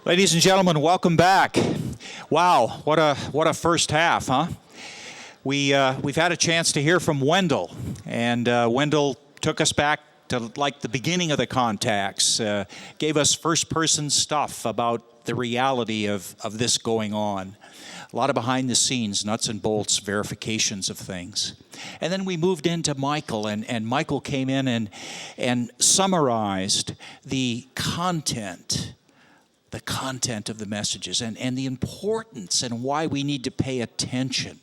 Ladies and gentlemen, welcome back. Wow, what a first half, huh? We've had a chance to hear from Wendell, and Wendell took us back to like the beginning of the contacts, gave us first-person stuff about the reality of this going on. A lot of behind-the-scenes, nuts and bolts verifications of things. And then we moved into Michael, and Michael came in and summarized the content of the messages and the importance and why we need to pay attention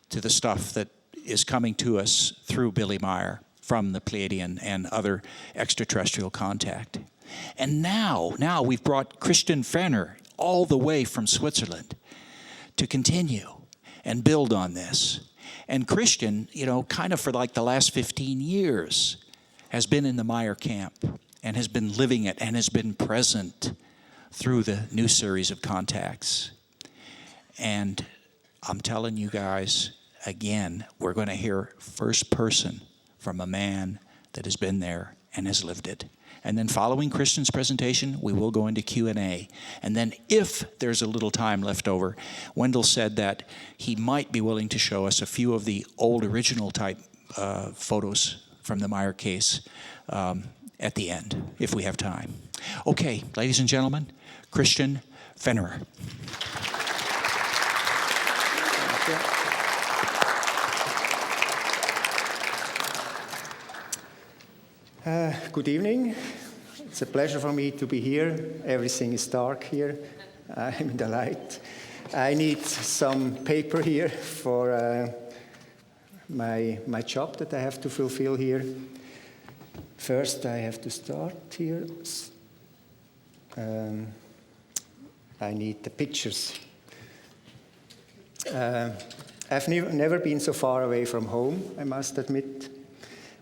to the stuff that is coming to us through Billy Meier from the Pleiadian and other extraterrestrial contact. And now we've brought Christian Fenner all the way from Switzerland to continue and build on this. And Christian, kind of for like the last 15 years, has been in the Meier camp and has been living it and has been present through the new series of contacts. And I'm telling you guys, again, we're going to hear first person from a man that has been there and has lived it. And then following Christian's presentation, we will go into Q&A. And then if there's a little time left over, Wendell said that he might be willing to show us a few of the old original type photos from the Meier case at the end, if we have time. Okay, ladies and gentlemen, Christian Fenner. Good evening. It's a pleasure for me to be here. Everything is dark here. I'm in the light. I need some paper here for my job that I have to fulfill here. First, I have to start here. I need the pictures. I've never been so far away from home, I must admit.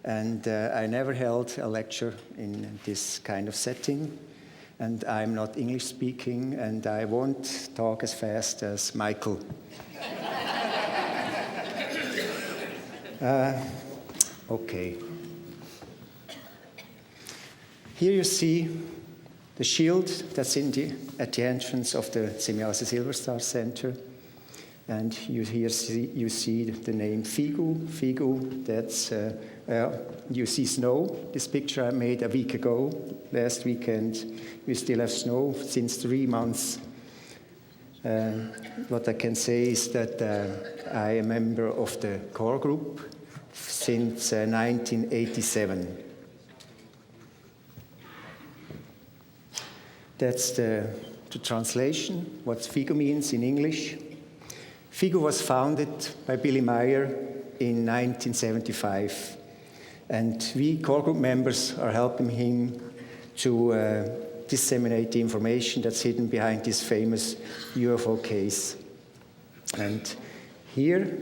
And I never held a lecture in this kind of setting. And I'm not English speaking, and I won't talk as fast as Michael. Okay. Here you see the shield that's at the entrance of the Semjase Silver Star Center. And you see the name Figu. Figu, that's, you see snow. This picture I made a week ago, last weekend. We still have snow since 3 months. What I can say is that I am a member of the core group since 1987. That's the translation, what Figu means in English. Figu was founded by Billy Meier in 1975, and we core group members are helping him to disseminate the information that's hidden behind this famous UFO case. And here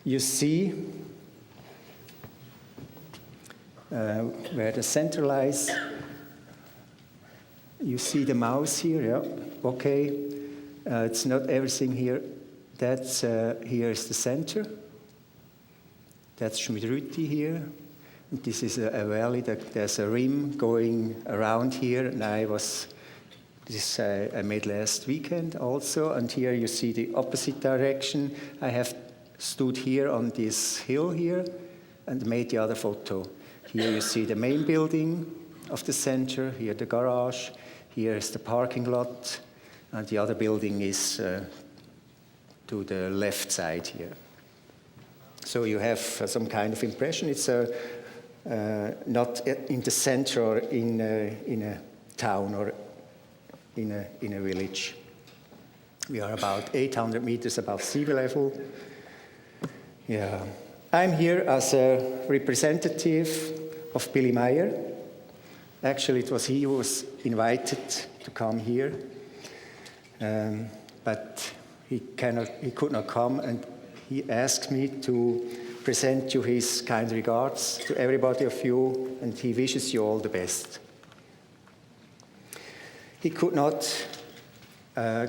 you see where the center lies. You see the mouse here, yeah, okay. It's not everything here. That's, here is the center. That's Schmidruti here. And this is a valley, there's a rim going around here. And I made last weekend also. And here you see the opposite direction. I have stood here on this hill here and made the other photo. Here you see the main building of the center, here the garage, here is the parking lot, and the other building is to the left side here. So you have some kind of impression. It's not in the center or in a town or in a village. We are about 800 meters above sea level. Yeah, I'm here as a representative of Billy Meier. Actually, it was he who was invited to come here, but he could not come, and he asked me to present you his kind regards to everybody of you, and he wishes you all the best. He could not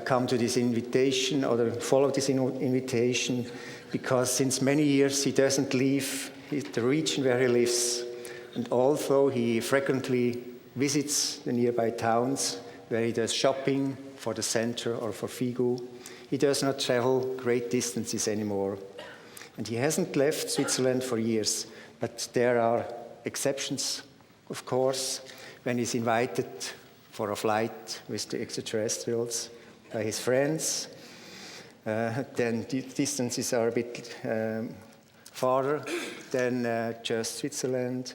come to this invitation or follow this invitation because since many years he doesn't leave the region where he lives, and although he frequently visits the nearby towns where he does shopping for the center or for Figo. He does not travel great distances anymore. And he hasn't left Switzerland for years, but there are exceptions, of course, when he's invited for a flight with the extraterrestrials by his friends. Then the distances are a bit farther than just Switzerland,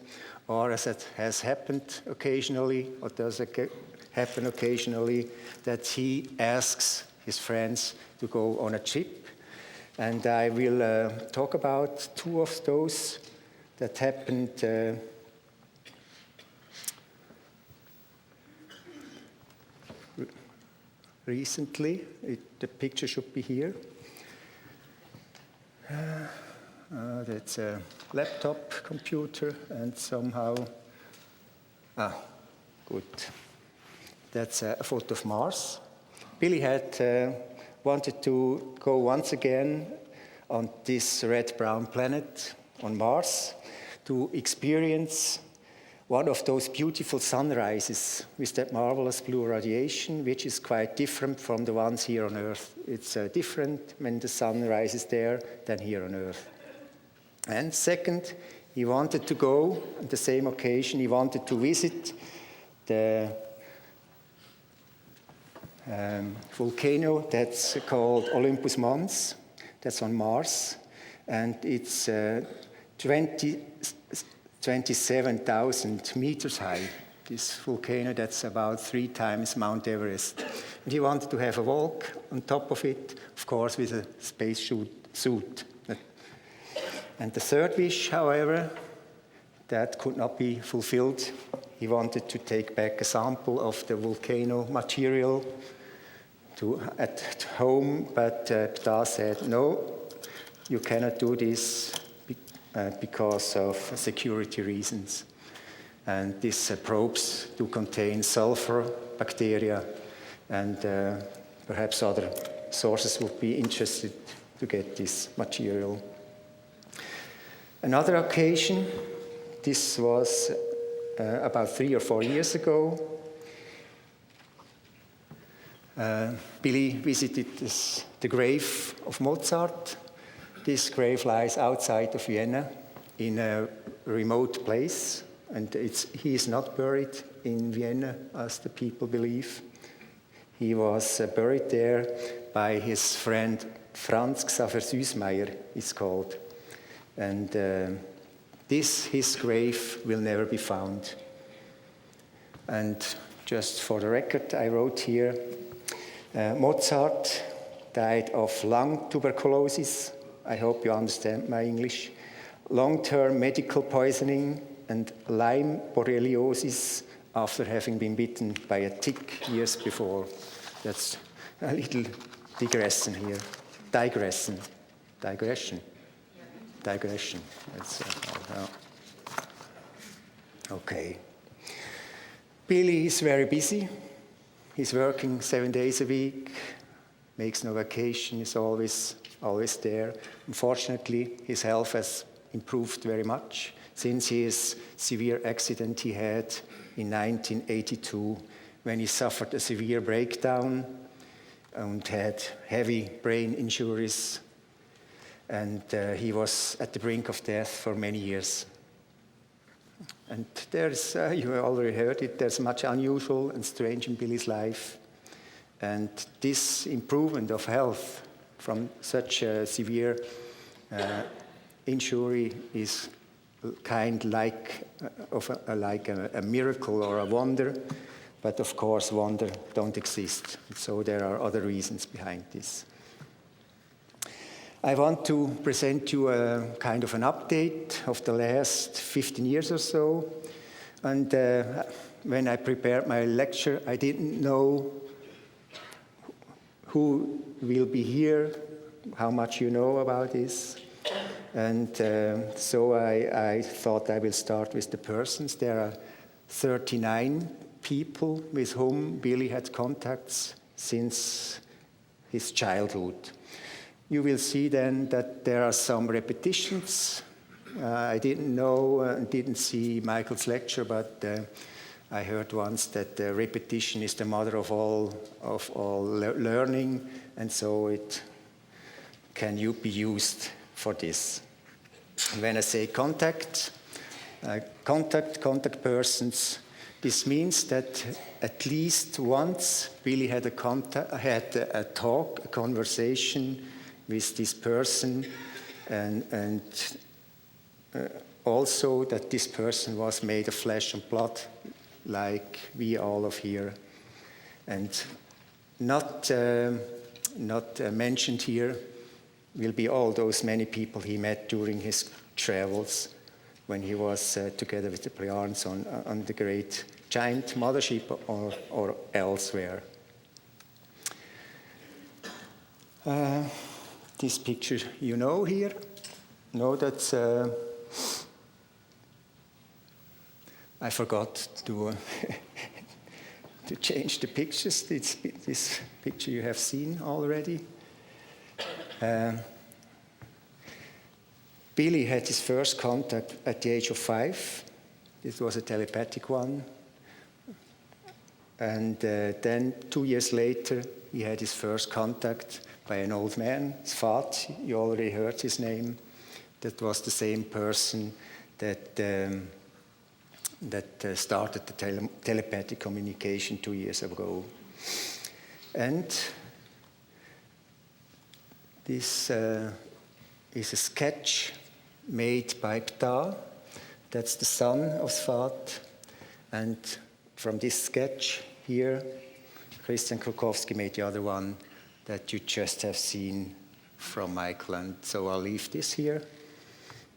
or as it has happened occasionally, or does happen occasionally, that he asks his friends to go on a trip. And I will talk about two of those that happened recently. The picture should be here. That's a laptop computer, and somehow, good. That's a photo of Mars. Billy had wanted to go once again on this red-brown planet on Mars to experience one of those beautiful sunrises with that marvelous blue radiation, which is quite different from the ones here on Earth. It's different when the sun rises there than here on Earth. And second, he wanted to go, on the same occasion, he wanted to visit the volcano that's called Olympus Mons. That's on Mars. And it's 27,000 meters high. This volcano, that's about 3 times Mount Everest. And he wanted to have a walk on top of it, of course, with a space suit. And the third wish, however, that could not be fulfilled. He wanted to take back a sample of the volcano material at home, but Ptah said, no, you cannot do this because of security reasons. And these probes do contain sulfur, bacteria, and perhaps other sources would be interested to get this material. Another occasion, this was about 3 or 4 years ago. Billy visited the grave of Mozart. This grave lies outside of Vienna in a remote place, and he is not buried in Vienna as the people believe. He was buried there by his friend Franz Xaver Meier, it's called. And his grave will never be found. And just for the record, I wrote here, Mozart died of lung tuberculosis. I hope you understand my English. Long-term medical poisoning and Lyme borreliosis after having been bitten by a tick years before. That's a little digression here. Digression. That's, okay. Billy is very busy. He's working 7 days a week, makes no vacation, is always there. Unfortunately, his health has improved very much since his severe accident he had in 1982, when he suffered a severe breakdown and had heavy brain injuries. And he was at the brink of death for many years. And there's, you already heard it, there's much unusual and strange in Billy's life. And this improvement of health from such a severe injury is kind like a miracle or a wonder. But of course, wonder don't exist. So there are other reasons behind this. I want to present you a kind of an update of the last 15 years or so. And when I prepared my lecture, I didn't know who will be here, how much you know about this. And so I thought I will start with the persons. There are 39 people with whom Billy had contacts since his childhood. You will see then that there are some repetitions. I didn't know, didn't see Michael's lecture, but I heard once that repetition is the mother of all learning, and so it can be used for this. And when I say contact persons, this means that at least once Billy had a conversation with this person, and also that this person was made of flesh and blood, like we all of here, and not mentioned here will be all those many people he met during his travels when he was together with the Plejadians on the great giant mothership or elsewhere. This picture you know here. Know that I forgot to to change the pictures. This picture you have seen already. Billy had his first contact at the age of 5. This was a telepathic one. And then 2 years later, he had his first contact by an old man, his father. You already heard his name. That was the same person that started the telepathic communication 2 years ago. And this is a sketch made by Ptah. That's the son of Svat. And from this sketch here, Christian Krukowski made the other one that you just have seen from Michael. And so I'll leave this here.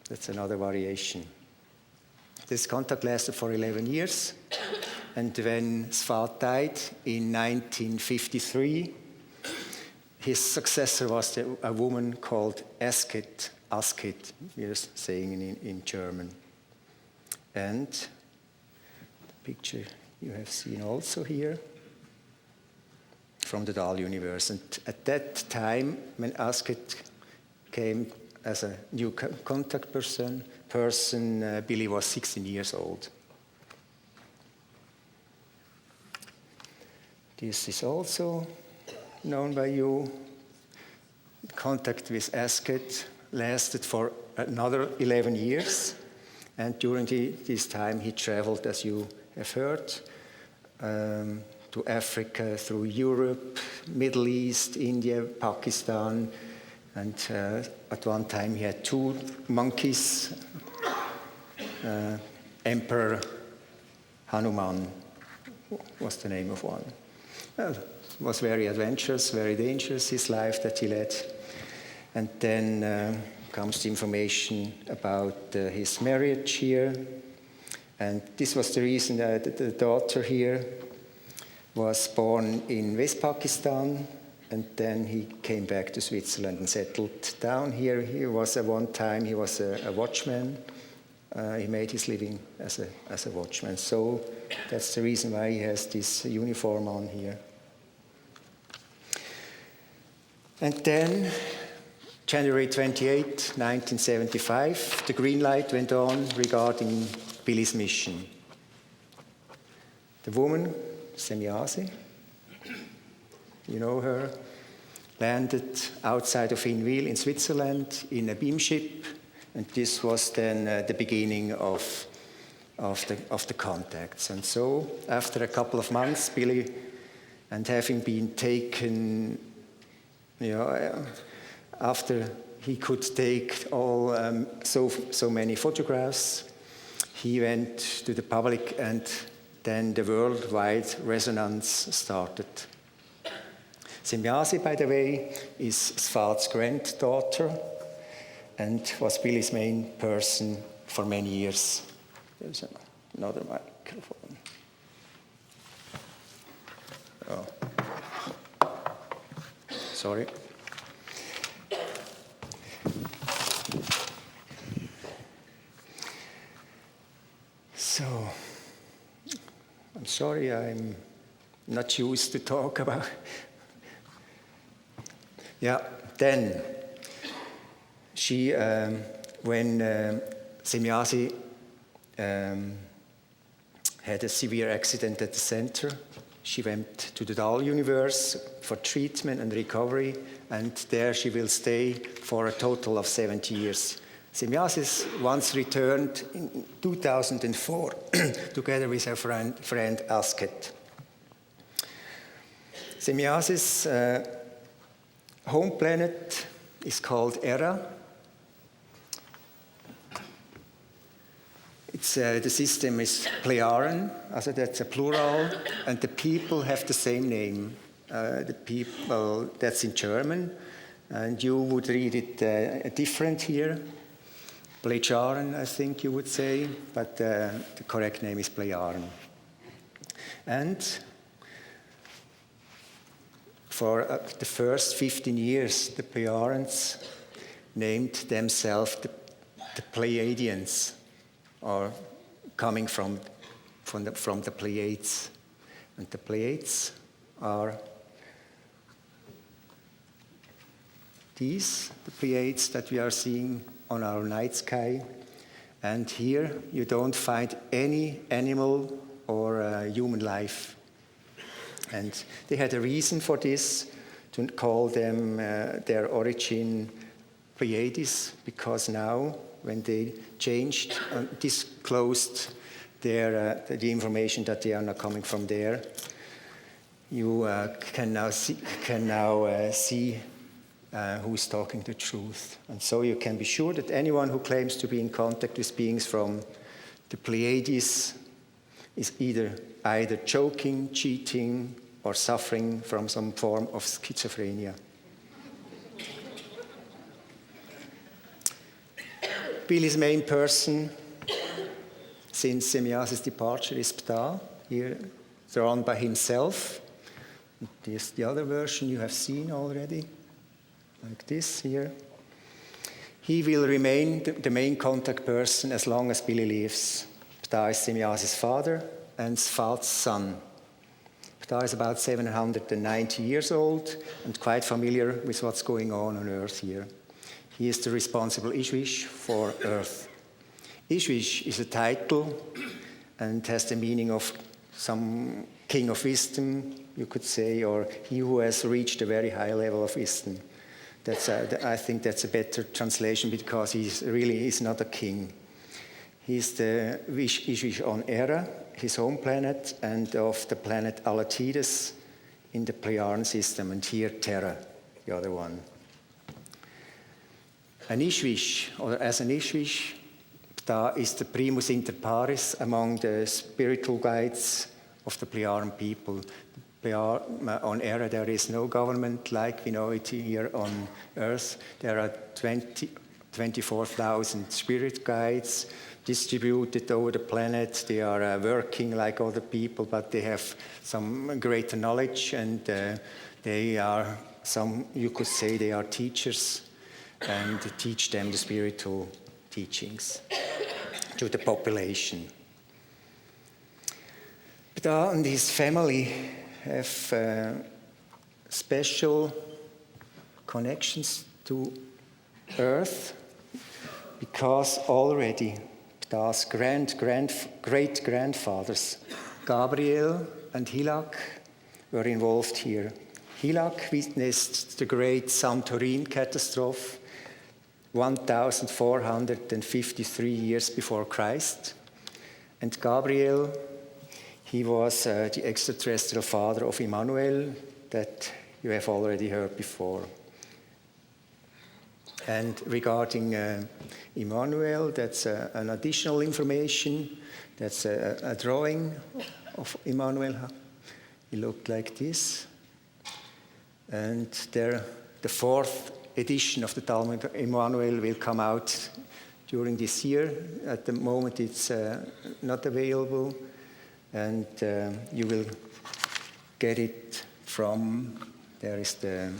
That's another variation. This contact lasted for 11 years. And when Svat died in 1953, his successor was a woman called Asket, we are saying in German. And the picture you have seen also here from the Dahl universe. And at that time, when Asket came as a new contact person, Billy was 16 years old. This is also known by you. Contact with Asket lasted for another 11 years. And during this time, he traveled, as you have heard, to Africa, through Europe, Middle East, India, Pakistan. And at one time, he had 2 monkeys. Emperor Hanuman was the name of one. Well, it was very adventurous, very dangerous, his life that he led. And then comes the information about his marriage here. And this was the reason that the daughter here was born in West Pakistan. And then he came back to Switzerland and settled down here. He was at one time, he was a watchman. He made his living as a watchman. So that's the reason why he has this uniform on here. And then, January 28, 1975, the green light went on regarding Billy's mission. The woman, Semjase, you know her, landed outside of Hinwil in Switzerland in a beam ship. And this was then the beginning of the contacts. And so, after a couple of months, Billy, and having been taken, after he could take all so many photographs, he went to the public, and then the worldwide resonance started. Semjase, by the way, is Svat's granddaughter, and was Billy's main person for many years. There's another microphone. Oh. Sorry. So, I'm sorry, I'm not used to talk about. Yeah, then she, when Semjase had a severe accident at the center. She went to the dull universe for treatment and recovery, and there she will stay for a total of 70 years. Semjasis once returned in 2004 together with her friend Asket. Semjasis' home planet is called Era. The system is Pleiaren, also that's a plural, and the people have the same name. The people, that's in German, and you would read it different here. Pleiaren, I think you would say, but the correct name is Pleiaren. And for the first 15 years, the Pleiarens named themselves the Pleiadians, or coming from the Pleiades. And the Pleiades are these, the Pleiades that we are seeing on our night sky. And here you don't find any animal or human life. And they had a reason for this, to call them their origin Pleiades, because now when they changed and disclosed the information that they are not coming from there, you can now see who's talking the truth. And so you can be sure that anyone who claims to be in contact with beings from the Pleiades is either joking, cheating, or suffering from some form of schizophrenia. Billy's main person since Semjasis' departure is Ptah, here drawn by himself. This is the other version you have seen already, like this here. He will remain the main contact person as long as Billy lives. Ptah is Semjasis' father and Sfat's son. Ptah is about 790 years old and quite familiar with what's going on Earth here. He is the responsible Ishwish for Earth. Ishwish is a title and has the meaning of some king of wisdom, you could say, or he who has reached a very high level of wisdom. I think that's a better translation, because he's not a king. He's the Ishwish on Era, his home planet, and of the planet Alatides in the Pleiaren system, and here Terra, the other one. An Ishwish, or as an Ishwish, Ptah is the primus inter pares among the spiritual guides of the Pleiaren people. On Era there is no government like we know it here on Earth. There are 24,000 spirit guides distributed over the planet. They are working like other people, but they have some greater knowledge, and they are you could say they are teachers, and teach them the spiritual teachings to the population. Ptah and his family have special connections to Earth, because already Ptah's great-grandfathers, Gabriel and Hilak, were involved here. Hilak witnessed the great Santorin catastrophe 1,453 years before Christ. And Gabriel, he was the extraterrestrial father of Immanuel that you have already heard before. And regarding Immanuel, that's an additional information. That's a drawing of Immanuel. He looked like this. And there, the fourth edition of the Talmud Immanuel will come out during this year. At the moment, it's not available. And you will get it from, there is the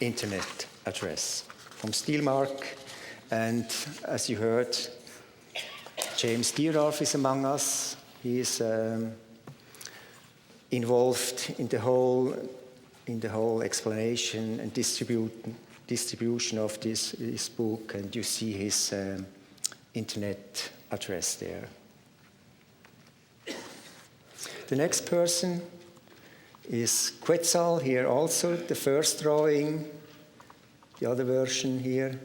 internet address from Steelmark. And as you heard, James Deerdorf is among us. He is involved in the whole explanation and distribution of this book, and you see his internet address there. The next person is Quetzal, here also, the first drawing, the other version here.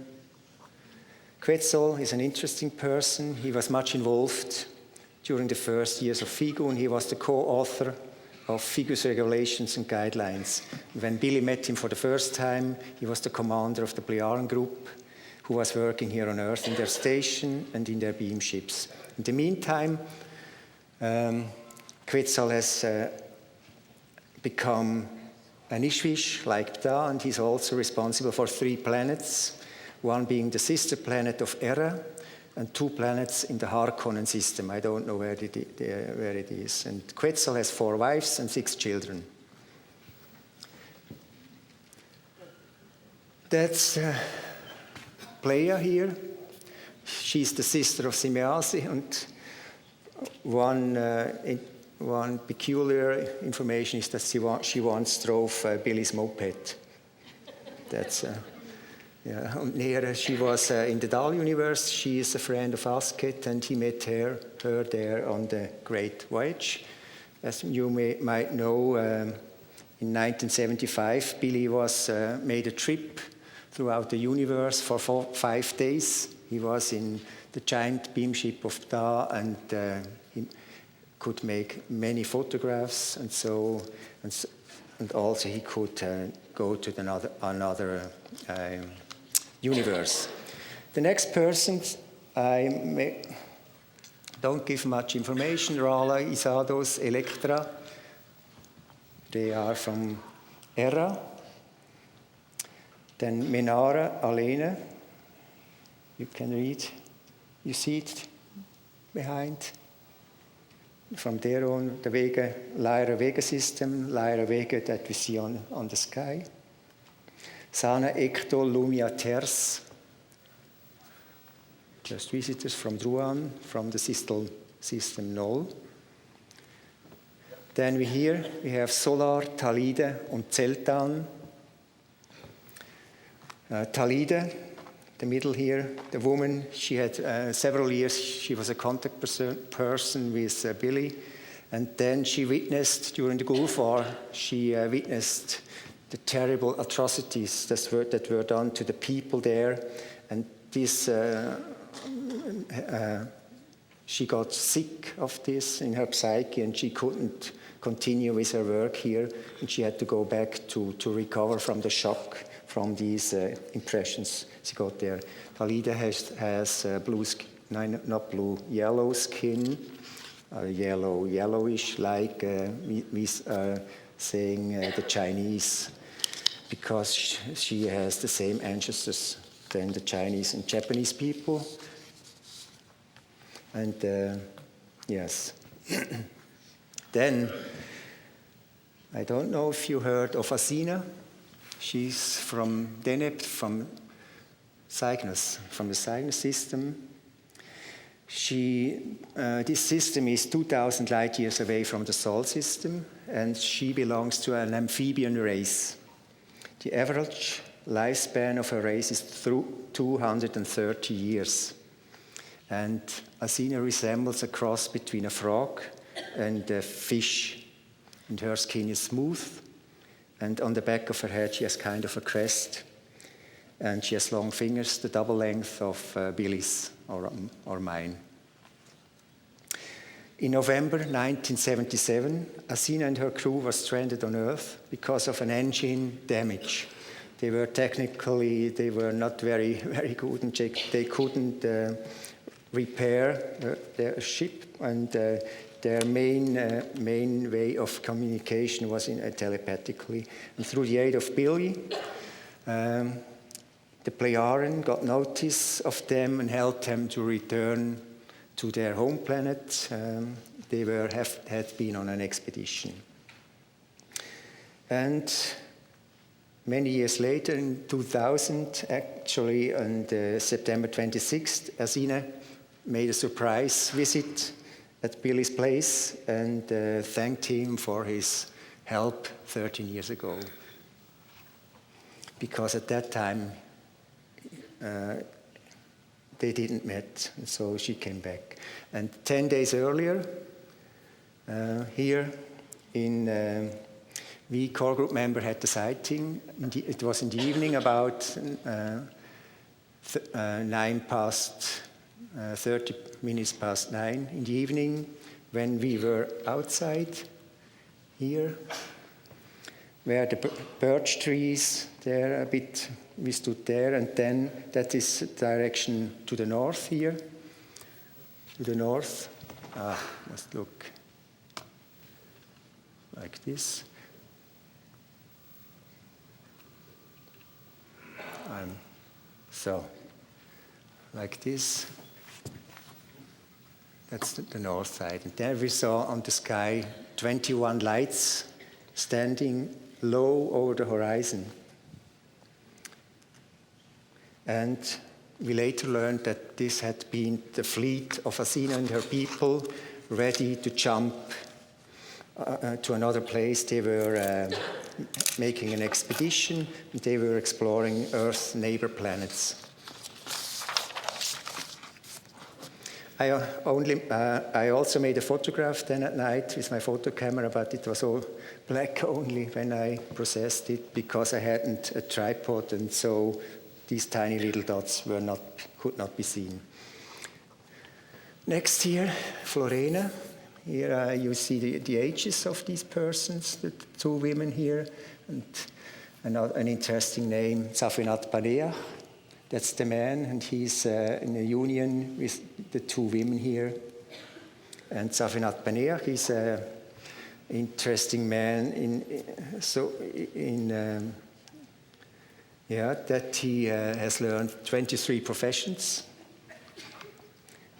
Quetzal is an interesting person. He was much involved during the first years of FIGU, and he was the co-author of FIGU's regulations and guidelines. When Billy met him for the first time, he was the commander of the Plejaren group who was working here on Earth in their station and in their beam ships. In the meantime, Quetzal has become an Ishvish like Ptah, and he's also responsible for 3 planets, one being the sister planet of Era, and 2 planets in the Harkonnen system. I don't know where it is. And Quetzal has 4 wives and 6 children. That's Pleia here. She's the sister of Simeasi, and one peculiar information is that she once drove Billy's moped. That's yeah. And Nera, she was in the Dahl universe. She is a friend of Asket, and he met her there on the Great Voyage. As you might know, in 1975, Billy made a trip throughout the universe for 5 days. He was in the giant beam ship of Ptah, and he could make many photographs, and also he could go to another universe. The next person, don't give much information. Rala, Isados, Electra. They are from Era. Then Menara, Alena. You can read. You see it behind. From there on, the Lyra Vega system, Lyra Vega that we see on the sky. Sana, Ectol, Lumia, Ters, just visitors from Druan, from the system Null. Then we have Solar, Talide, and Zeltan. Talide, the middle here, the woman, she had several years, she was a contact person with Billy, and then she witnessed, during the Gulf War, she witnessed the terrible atrocities that were done to the people there, and this, she got sick of this in her psyche, and she couldn't continue with her work here, and she had to go back to recover from the shock from these impressions she got there. Talida has yellow skin, yellowish, like saying the Chinese, because she has the same ancestors than the Chinese and Japanese people. And yes. Then, I don't know if you heard of Asina. She's from Deneb, from Cygnus, from the Cygnus system. This system is 2,000 light years away from the Sol system, and she belongs to an amphibian race. The average lifespan of her race is 230 years. And Asina resembles a cross between a frog and a fish. And her skin is smooth. And on the back of her head, she has kind of a crest. And she has long fingers, the double length of Billy's or mine. In November 1977, Asina and her crew were stranded on Earth because of an engine damage. They were not very, very good, and they couldn't repair their ship, and their main way of communication was telepathically. And through the aid of Billy, the Plejaren got notice of them and helped them to return to their home planet. They had been on an expedition. And many years later, in 2000, actually on September 26th, Asina made a surprise visit at Billy's place and thanked him for his help 13 years ago. Because at that time, they didn't met, and so she came back. And 10 days earlier, Here in we core group member had the sighting. It was in the evening about 30 minutes past 9 in the evening when we were outside here where the birch trees there a bit, we stood there, and then that is direction to the north here, to the north. Must look like this. So, like this. That's the north side. And there we saw on the sky 21 lights standing low over the horizon. And we later learned that this had been the fleet of Asina and her people ready to jump to another place. They were making an expedition, and they were exploring Earth's neighbor planets. I also made a photograph then at night with my photo camera, but it was all black only when I processed it because I hadn't a tripod, and so these tiny little dots could not be seen. Next here, Florena. Here you see the ages of these persons, the two women here, and an interesting name, Safinat Paneah. That's the man, and he's in a union with the two women here. And Safinat Paneah, he's an interesting man that he has learned 23 professions.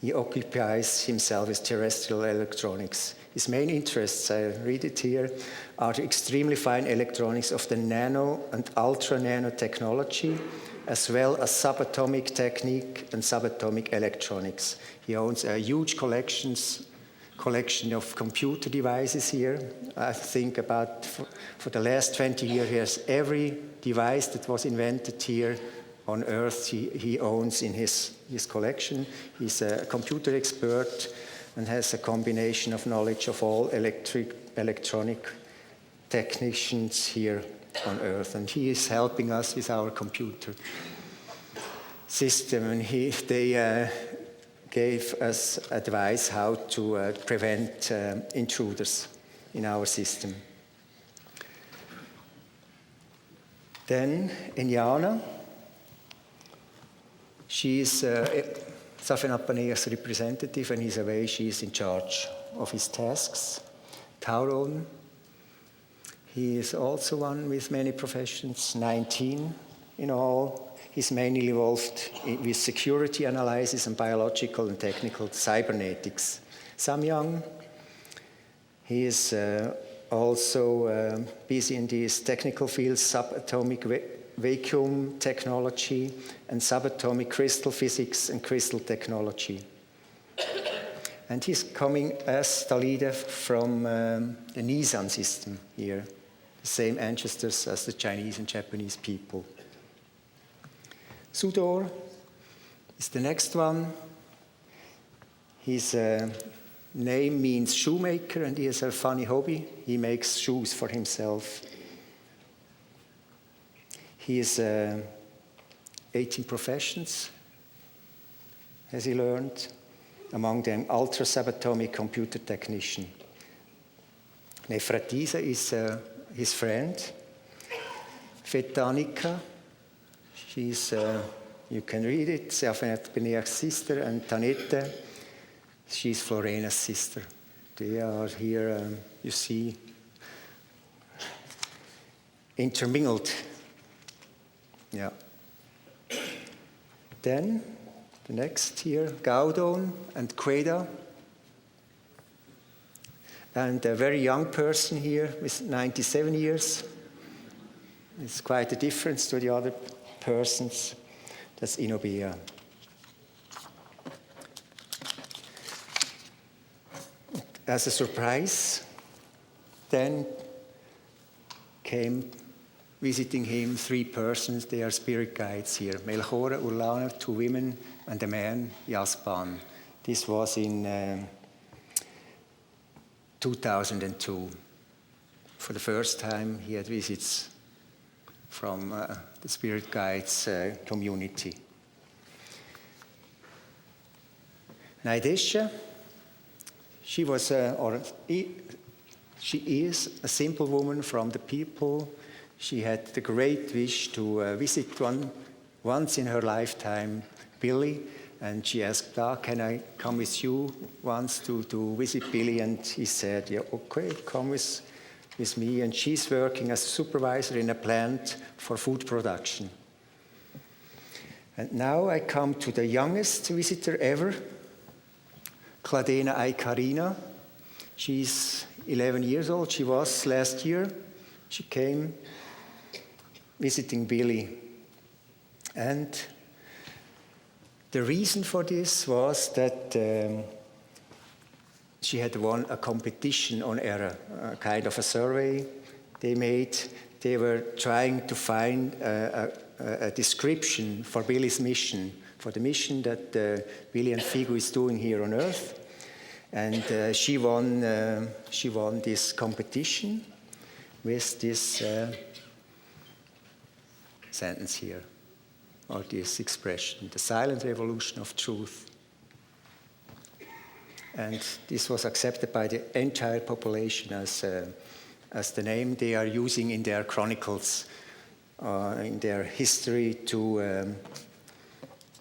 He occupies himself with terrestrial electronics. His main interests, I read it here, are the extremely fine electronics of the nano and ultra-nano technology, as well as subatomic technique and subatomic electronics. He owns a huge collection of computer devices here. I think about, for the last 20 years, he has every device that was invented here on Earth he owns in his collection. He's a computer expert and has a combination of knowledge of all electronic technicians here on Earth. And he is helping us with our computer system. And they gave us advice how to prevent intruders in our system. Then Enyana. She is Safinat Paneah's representative, and he's away. She is in charge of his tasks. Tauron, he is also one with many professions, 19 in all. He's mainly involved with security analysis and biological and technical cybernetics. Samyang, he is also busy in these technical fields, subatomic vacuum technology and subatomic crystal physics and crystal technology. And he's coming as the leader from the Nissan system here, the same ancestors as the Chinese and Japanese people. Sudor is the next one. His name means shoemaker, and he has a funny hobby. He makes shoes for himself. He is 18 professions, has he learned, among them ultra-subatomic computer technician. Nefratisa is his friend. Fetanika, she's, you can read it, Safinat Paneah's sister, and Tanete, she's Florena's sister. They are here, you see, intermingled. Yeah. Then, the next here, Gaudon and Queda. And a very young person here with 97 years. It's quite a difference to the other persons. That's Inobea. As a surprise, then came visiting him 3 persons. They are spirit guides here. Melchora, Urlana, 2 women, and a man, Jaspan. This was in 2002. For the first time, he had visits from the Spirit Guides community. Naidesha, she is a simple woman from the people. She had the great wish to visit once in her lifetime Billy, and she asked, can I come with you once to visit Billy? And he said, yeah, okay, come with me. And she's working as a supervisor in a plant for food production. And now I come to the youngest visitor ever, Kladena Aikarina. She's 11 years old. She was last year. She came visiting Billy. And the reason for this was that she had won a competition on error, a kind of a survey they made. They were trying to find a description for Billy's mission, for the mission that Billy and Figu is doing here on Earth. And she won this competition with this sentence here, or this expression, the silent revolution of truth. And this was accepted by the entire population as the name they are using in their chronicles, in their history to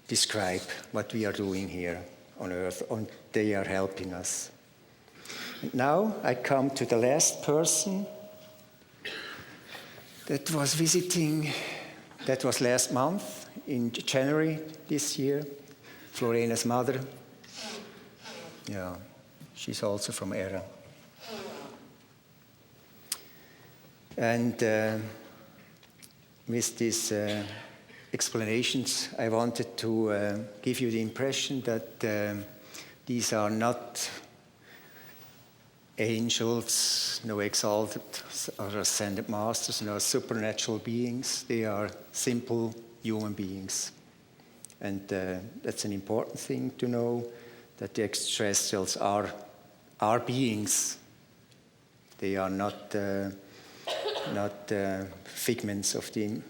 describe what we are doing here on Earth, and they are helping us. And now I come to the last person that was visiting, that was last month, in January this year, Florena's mother. Yeah, she's also from Era. And with these explanations, I wanted to give you the impression that these are not angels, no exalted or ascended masters, no supernatural beings. They are simple human beings. And that's an important thing to know, that the extraterrestrials are beings. They are not figments of the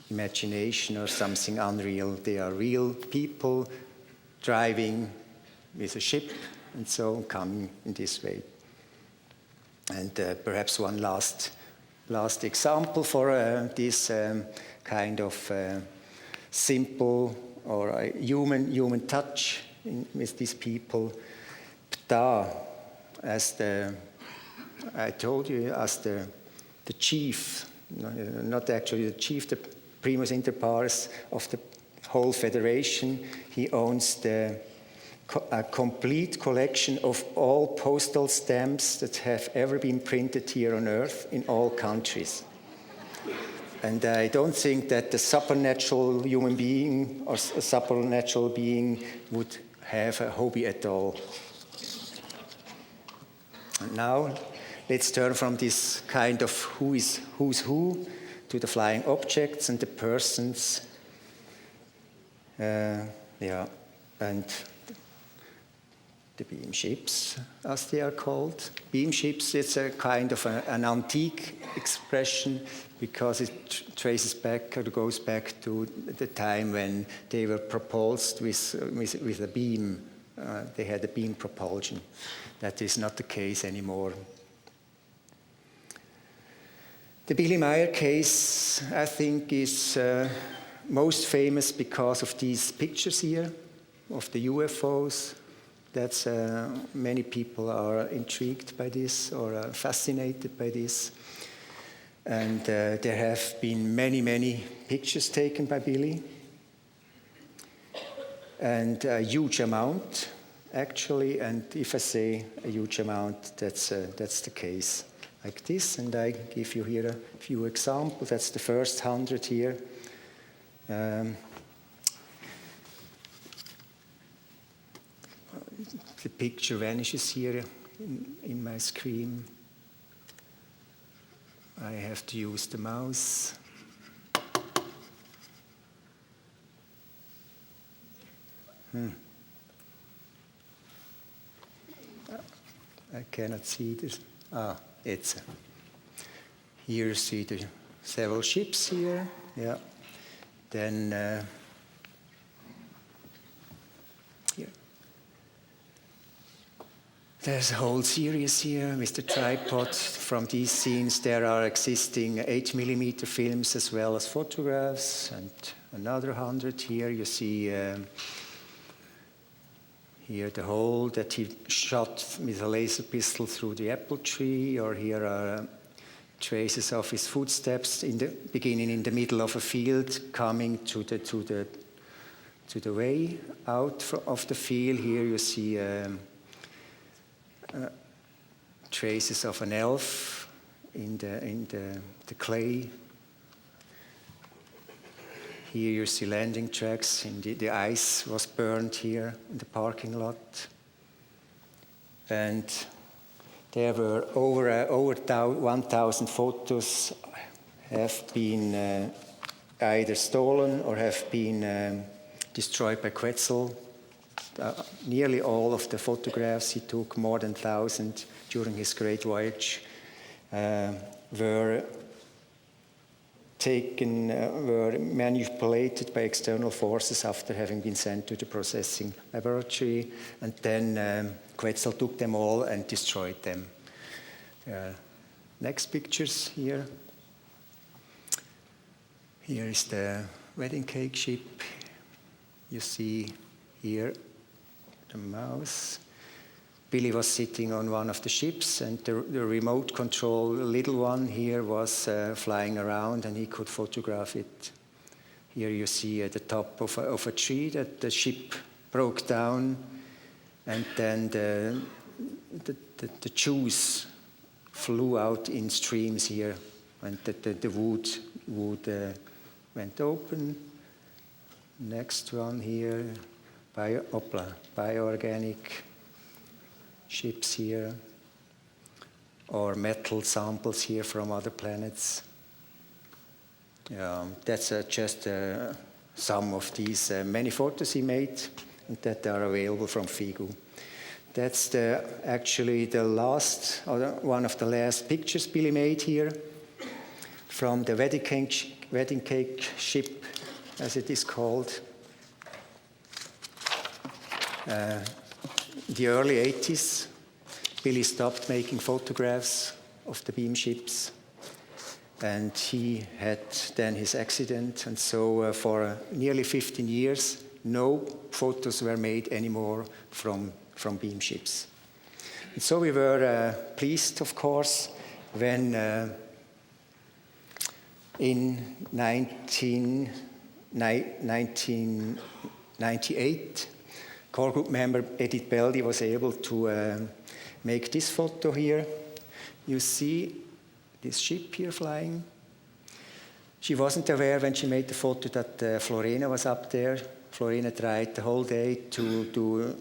imagination or something unreal. They are real people driving with a ship and so coming in this way. And perhaps one last example for this kind of simple or human touch with these people. Ptah, as I told you, as the chief, not actually the chief, the primus inter pares of the whole federation. He owns a complete collection of all postal stamps that have ever been printed here on Earth in all countries. And I don't think that the supernatural human being or a supernatural being would have a hobby at all. And now, let's turn from this kind of who's who to the flying objects and the persons. And the beam ships, as they are called. Beam ships, it's a kind of an antique expression because it traces back or goes back to the time when they were propulsed with a beam. They had a beam propulsion. That is not the case anymore. The Billy Meier case, I think, is most famous because of these pictures here of the UFOs. That's many people are intrigued by this or fascinated by this. And there have been many pictures taken by Billy. And a huge amount, actually. And if I say a huge amount, that's the case. Like this. And I give you here a few examples. That's the first 100 here. The picture vanishes here in my screen. I have to use the mouse. I I cannot see this. It's here you see the several ships here. Yeah. Then here. There's a whole series here with the tripod. From these scenes, there are existing 8mm films as well as photographs, and another 100 here. You see here the hole that he shot with a laser pistol through the apple tree, or here are traces of his footsteps in the beginning in the middle of a field, coming to the way out of the field. Here you see traces of an elf in the clay. Here you see landing tracks, and the ice was burned here in the parking lot. And there were over 1,000 photos have been either stolen or have been destroyed by Quetzal. Nearly all of the photographs he took, more than 1,000 during his great voyage, were manipulated by external forces after having been sent to the processing laboratory, and then Quetzal took them all and destroyed them. Next pictures here. Here is the wedding cake ship. You see here the mouse. Billy was sitting on one of the ships, and the remote control, the little one here, was flying around, and he could photograph it. Here you see at the top of a tree that the ship broke down, and then the juice flew out in streams here, and the wood went open. Next one here, bioorganic ships here, or metal samples here from other planets. That's just some of these many photos he made, and that are available from FIGU. That's actually the last, or one of the last pictures Billy made here from the wedding cake ship, as it is called. In the early 80s, Billy stopped making photographs of the beam ships, and he had then his accident, and so for nearly 15 years, no photos were made anymore from beam ships. And so we were pleased, of course, when in 1998, core group member Edith Beldi was able to make this photo here. You see this ship here flying. She wasn't aware when she made the photo that Florena was up there. Florena tried the whole day to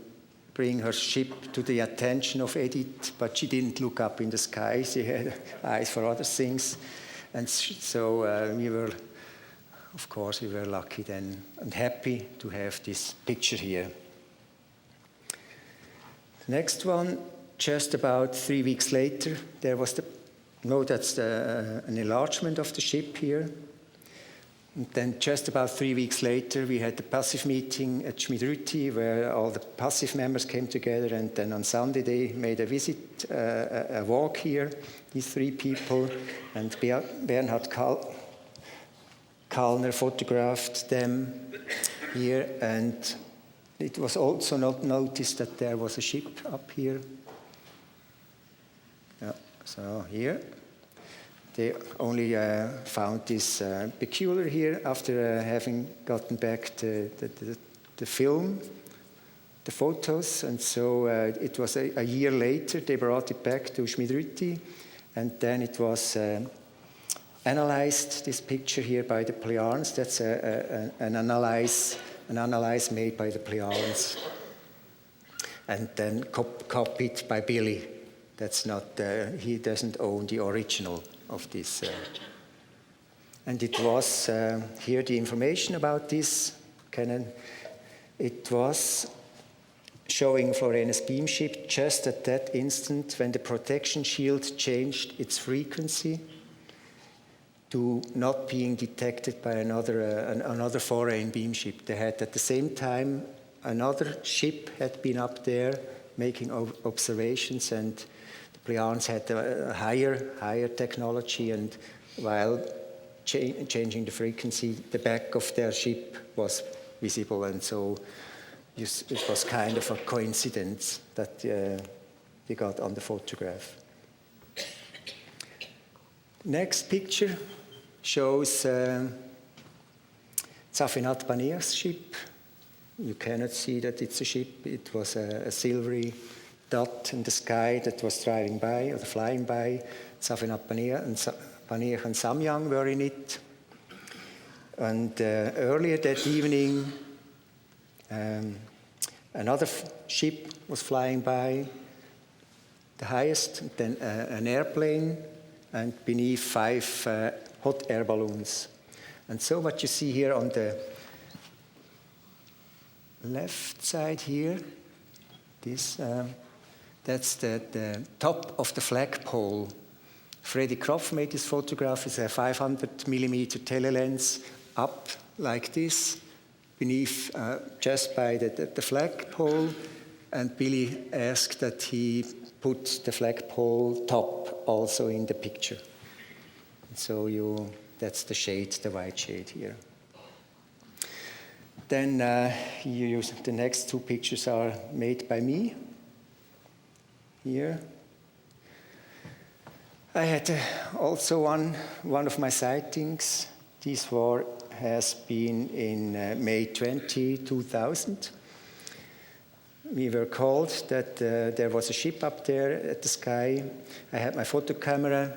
bring her ship to the attention of Edith, but she didn't look up in the sky. She had eyes for other things. And so we were lucky then and happy to have this picture here. Next one, just about 3 weeks later, there was an enlargement of the ship here. And then just about 3 weeks later, we had the passive meeting at Schmidrüti, where all the passive members came together, and then on Sunday they made a visit, a walk here, these 3 people, and Bernhard Kallner photographed them here, and it was also not noticed that there was a ship up here. Yeah, so here. They only found this peculiar here after having gotten back the film, the photos, and so it was a year later they brought it back to Schmidrüti, and then it was analyzed, this picture here, by the Plejans. That's an analyze made by the Plejans, and then copied by Billy. That's not, he doesn't own the original of this. And it was, here the information about this Canon, it was showing Florena's beam ship just at that instant when the protection shield changed its frequency to not being detected by another foreign beam ship. They had at the same time another ship had been up there making observations, and the Plejans had a higher technology, and while changing the frequency, the back of their ship was visible, and so it was kind of a coincidence that they got on the photograph. Next picture shows Safinat Paneer's ship. You cannot see that it's a ship. It was a silvery dot in the sky that was driving by or flying by. Safinat Paneer and Samyang were in it. And earlier that evening, another ship was flying by, the highest, then an airplane, and beneath 5 hot air balloons. And so what you see here on the left side here, that's the top of the flagpole. Freddy Kropf made this photograph. It's a 500 millimeter telelens up like this, beneath, just by the flagpole, and Billy asked that he put the flagpole top also in the picture. So that's the shade, the white shade here. Then the next 2 pictures are made by me here. I had also one of my sightings. This war has been in May 2000. We were called that there was a ship up there at the sky. I had my photo camera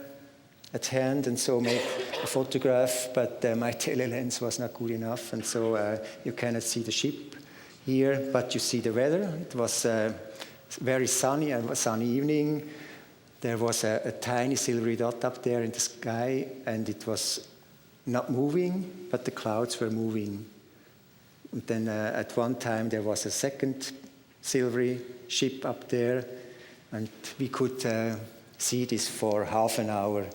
at hand and so made a photograph, but my telelens was not good enough, and so you cannot see the ship here, but you see the weather. It was very sunny, a sunny evening. There was a tiny silvery dot up there in the sky, and it was not moving, but the clouds were moving. And then at one time there was a second silvery ship up there, and we could see this for half an hour.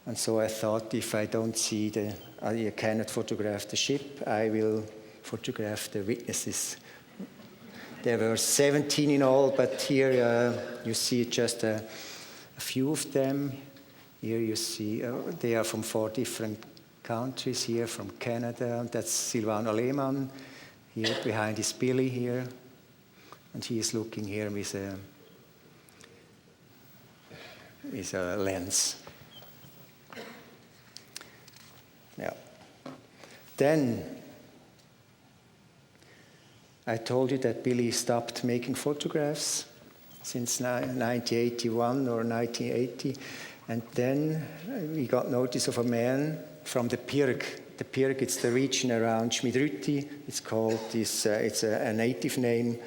And so I thought, if I don't see I cannot photograph the ship, I will photograph the witnesses. There were 17 in all, but here you see just a few of them. Here you see they are from 4 different countries. Here from Canada, that's Silvano Lehmann. Here behind is Billy here, and he is looking here with a lens. Yeah. Then I told you that Billy stopped making photographs since 1981 or 1980, and then we got notice of a man from the Pirg. The Pirg, it's the region around Schmidrüti. It's called this. It's a native name.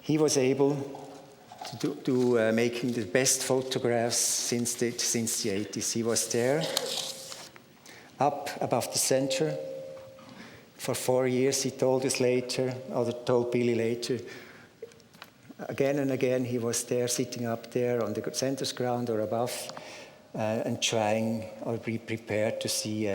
He was able to do making the best photographs since the 80s. He was there, up above the center, for 4 years. He told us later, or told Billy later. Again and again, he was there, sitting up there on the center's ground or above, and trying or be prepared to see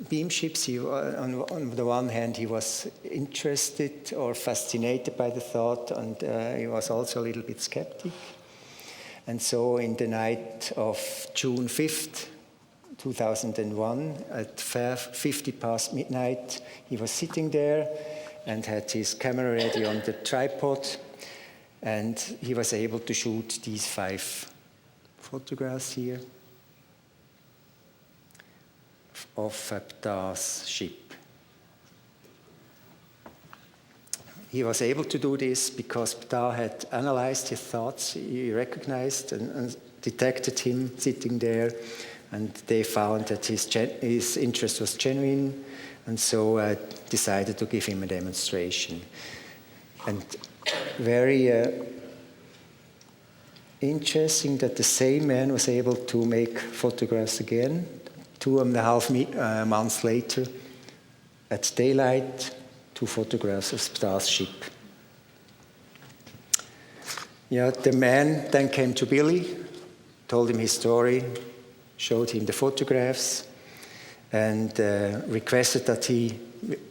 beam ships. On the one hand, he was interested or fascinated by the thought, and he was also a little bit skeptic. And so in the night of June 5th, 2001, at 50 past midnight, he was sitting there and had his camera ready on the tripod, and he was able to shoot these 5 photographs here of Ptah's ship. He was able to do this because Ptah had analyzed his thoughts. He recognized and detected him sitting there, and they found that his interest was genuine, and so decided to give him a demonstration. And very interesting that the same man was able to make photographs again 2.5 months later at daylight, 2 photographs of Ptah's ship. Yeah, the man then came to Billy, told him his story, showed him the photographs, and requested that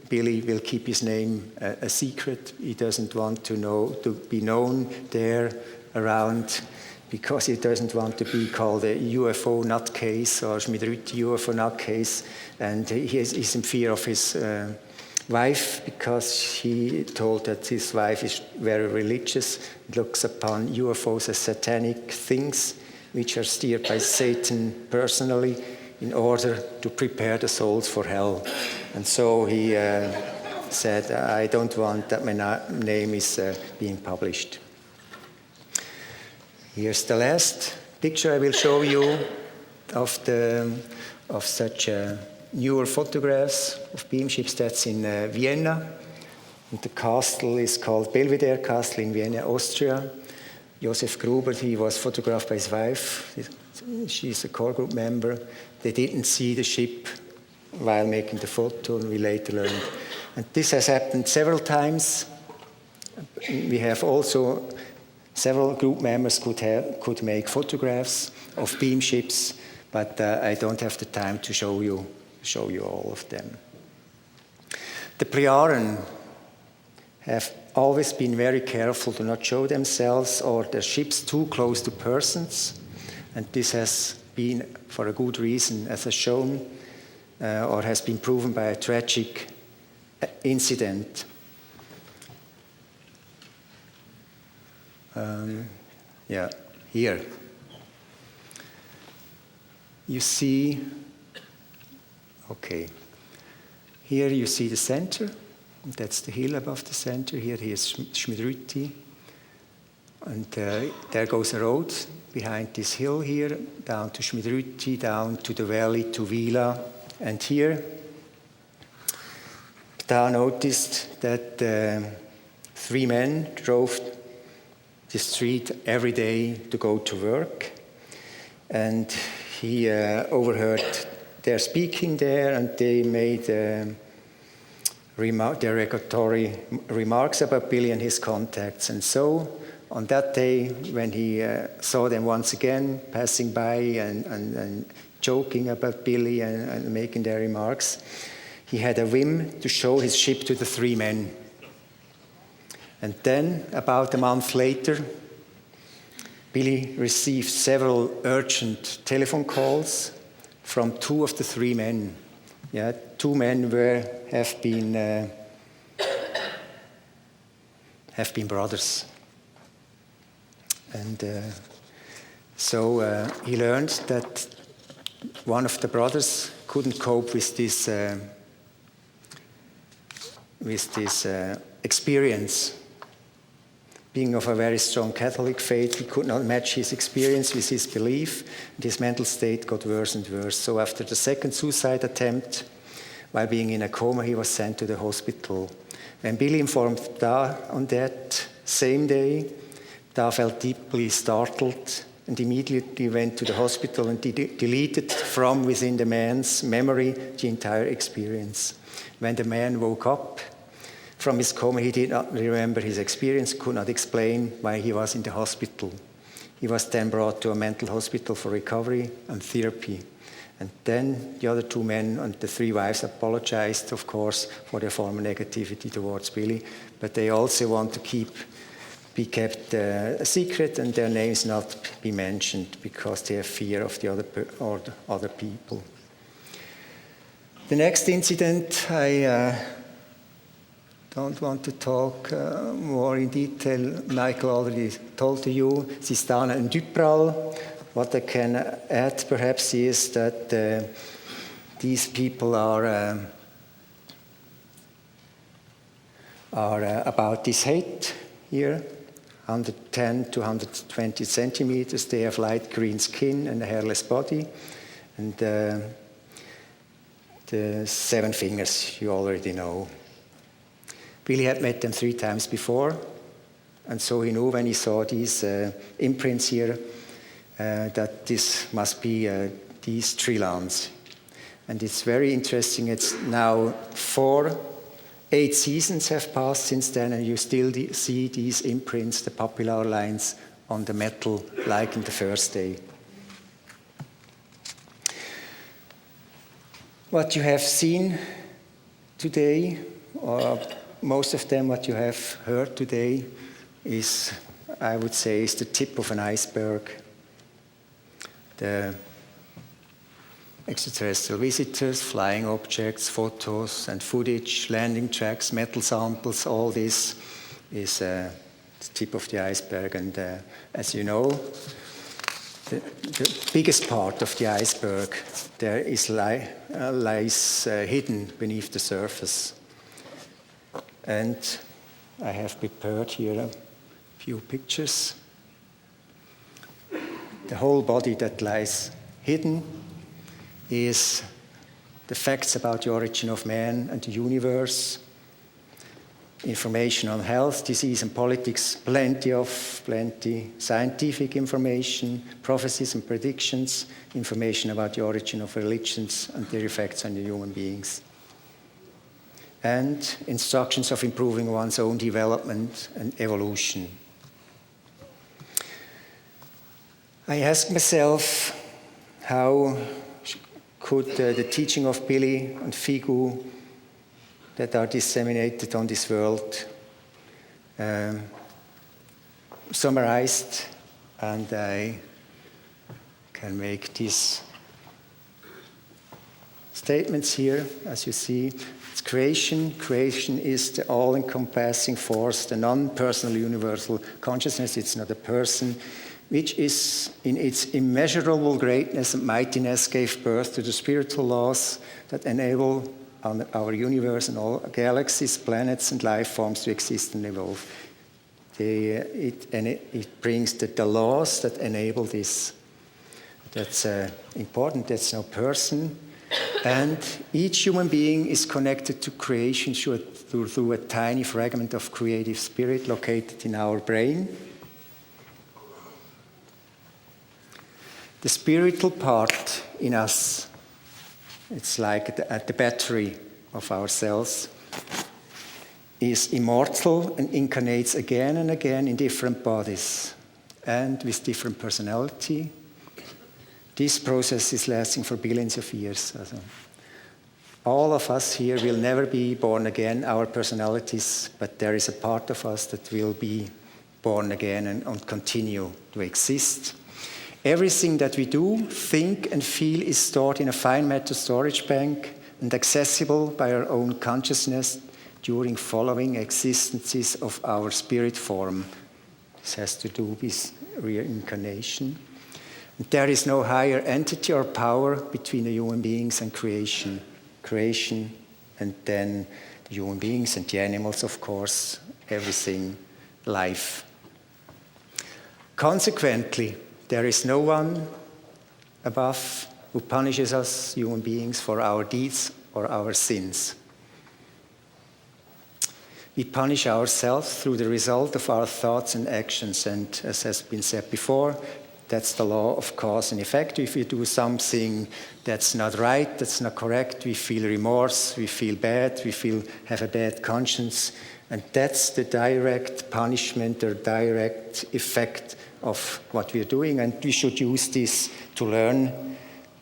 Billy will keep his name a secret. He doesn't want to be known there around, because he doesn't want to be called a UFO nutcase or Schmidrüti UFO nutcase, and he's in fear of his wife, because he told that his wife is very religious, looks upon UFOs as satanic things which are steered by Satan personally in order to prepare the souls for hell. And so he said, I don't want that my name is being published. Here's the last picture I will show you of such newer photographs of beam ships. That's in Vienna. And the castle is called Belvedere Castle in Vienna, Austria. Josef Gruber, he was photographed by his wife. She's a core group member. They didn't see the ship while making the photo, and we later learned. And this has happened several times. We have also several group members could make photographs of beam ships, but I don't have the time to show you all of them. The Priaren have always been very careful to not show themselves or their ships too close to persons, and this has been for a good reason, as has shown or has been proven by a tragic incident. Here. You see, here you see the center. That's the hill above the center. Here is Schmidrüti. And there goes a road behind this hill here, down to Schmidrüti, down to the valley, to Vila. And here, Ptah noticed that 3 men drove the street every day to go to work. And he overheard their speaking there, and they made derogatory remarks about Billy and his contacts. And so, on that day, when he saw them once again passing by and joking about Billy and making their remarks, he had a whim to show his ship to the 3 men. And then, about a month later, Billy received several urgent telephone calls from 2 of the 3 men. 2 men have been brothers. And so he learned that one of the brothers couldn't cope with this experience. Being of a very strong Catholic faith, he could not match his experience with his belief, and his mental state got worse and worse. So after the second suicide attempt, while being in a coma, he was sent to the hospital. When Billy informed Ptah on that same day, Ptah felt deeply startled and immediately went to the hospital and deleted from within the man's memory the entire experience. When the man woke up from his coma, he did not remember his experience, could not explain why he was in the hospital. He was then brought to a mental hospital for recovery and therapy. And then the other 2 men and the 3 wives apologized, of course, for their former negativity towards Billy, but they also want to be kept a secret and their names not be mentioned because they have fear of the other people. The next incident, I don't want to talk more in detail. Michael already told to you, Sistana and Dupral. What I can add perhaps is that these people are about this height here, 110 to 120 centimeters. They have light green skin and a hairless body. And the 7 fingers you already know. Billy had met them 3 times before, and so he knew when he saw these imprints here that this must be these tree lawns. And it's very interesting. It's now 8 seasons have passed since then, and you still see these imprints, the papillar lines, on the metal like in the first day. What you have seen today, or most of them what you have heard today, is, I would say, is the tip of an iceberg. The extraterrestrial visitors, flying objects, photos and footage, landing tracks, metal samples, all this is the tip of the iceberg. And as you know, the biggest part of the iceberg there is lies hidden beneath the surface. And I have prepared here a few pictures. The whole body that lies hidden is the facts about the origin of man and the universe, information on health, disease and politics, plenty, scientific information, prophecies and predictions, information about the origin of religions and their effects on the human beings, and instructions of improving one's own development and evolution. I ask myself, how could the teaching of Billy and Figu that are disseminated on this world summarized, and I can make these statements here, as you see. It's creation. Creation is the all-encompassing force, the non-personal universal consciousness. It's not a person, which is in its immeasurable greatness and mightiness gave birth to the spiritual laws that enable our universe and all galaxies, planets, and life forms to exist and evolve. It brings the laws that enable this. That's important. That's no person. And each human being is connected to creation through a tiny fragment of creative spirit located in our brain. The spiritual part in us, it's like the battery of our cells, is immortal and incarnates again and again in different bodies and with different personality. This process is lasting for billions of years. All of us here will never be born again, our personalities, but there is a part of us that will be born again and continue to exist. Everything that we do, think, and feel is stored in a fine matter storage bank and accessible by our own consciousness during following existences of our spirit form. This has to do with reincarnation. And there is no higher entity or power between the human beings and creation. Creation, and then the human beings and the animals, of course, everything, life. Consequently, there is no one above who punishes us, human beings, for our deeds or our sins. We punish ourselves through the result of our thoughts and actions, and as has been said before, that's the law of cause and effect. If we do something that's not right, that's not correct, we feel remorse, we feel bad, have a bad conscience, and that's the direct punishment or direct effect of what we are doing, and we should use this to learn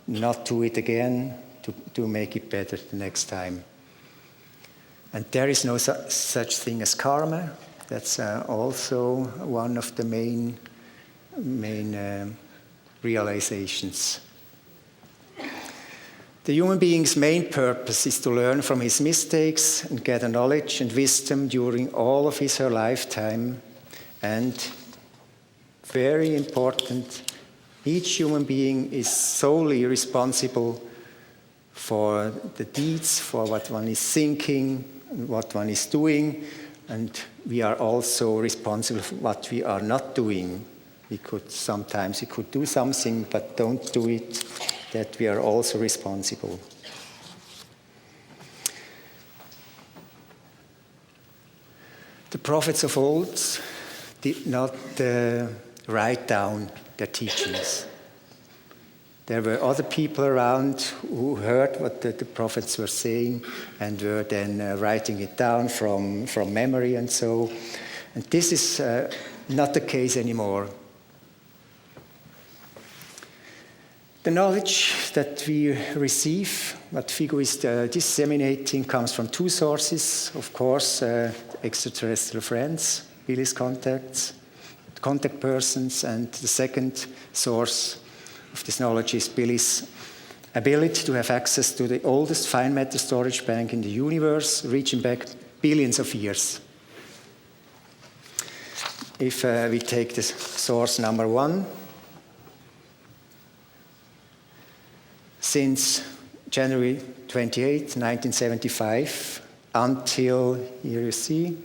not to do it again, to make it better the next time. And there is no such thing as karma. That's also one of the main realizations. The human being's main purpose is to learn from his mistakes and gather knowledge and wisdom during all of her lifetime. And very important, each human being is solely responsible for the deeds, for what one is thinking, what one is doing, and we are also responsible for what we are not doing. Sometimes we could do something, but don't do it, that we are also responsible. The prophets of old did not write down their teachings. There were other people around who heard what the prophets were saying and were then writing it down from memory and so. And this is not the case anymore. The knowledge that we receive, what Figo is disseminating, comes from two sources. Of course, extraterrestrial friends, Billy's contacts, contact persons, and the second source of this knowledge is Billy's ability to have access to the oldest fine matter storage bank in the universe, reaching back billions of years. If we take the source number one, since January 28, 1975, until, here you see,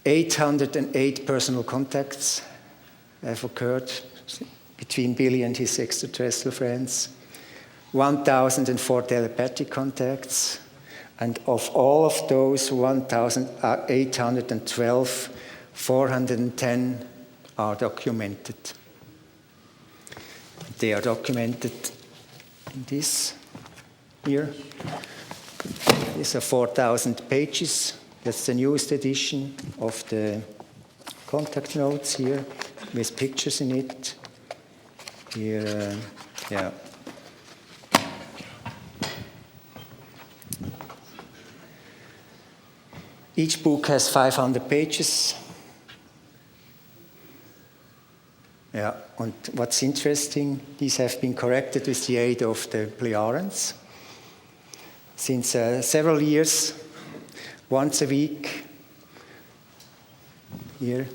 808 personal contacts have occurred between Billy and his extraterrestrial friends, 1,004 telepathic contacts, and of all of those 1,812, 410 are documented. They are documented in this here. These are 4,000 pages. That's the newest edition of the contact notes here, with pictures in it. Here, yeah. Each book has 500 pages. Yeah, and what's interesting, these have been corrected with the aid of the Pleiadians. Since several years, once a week, here,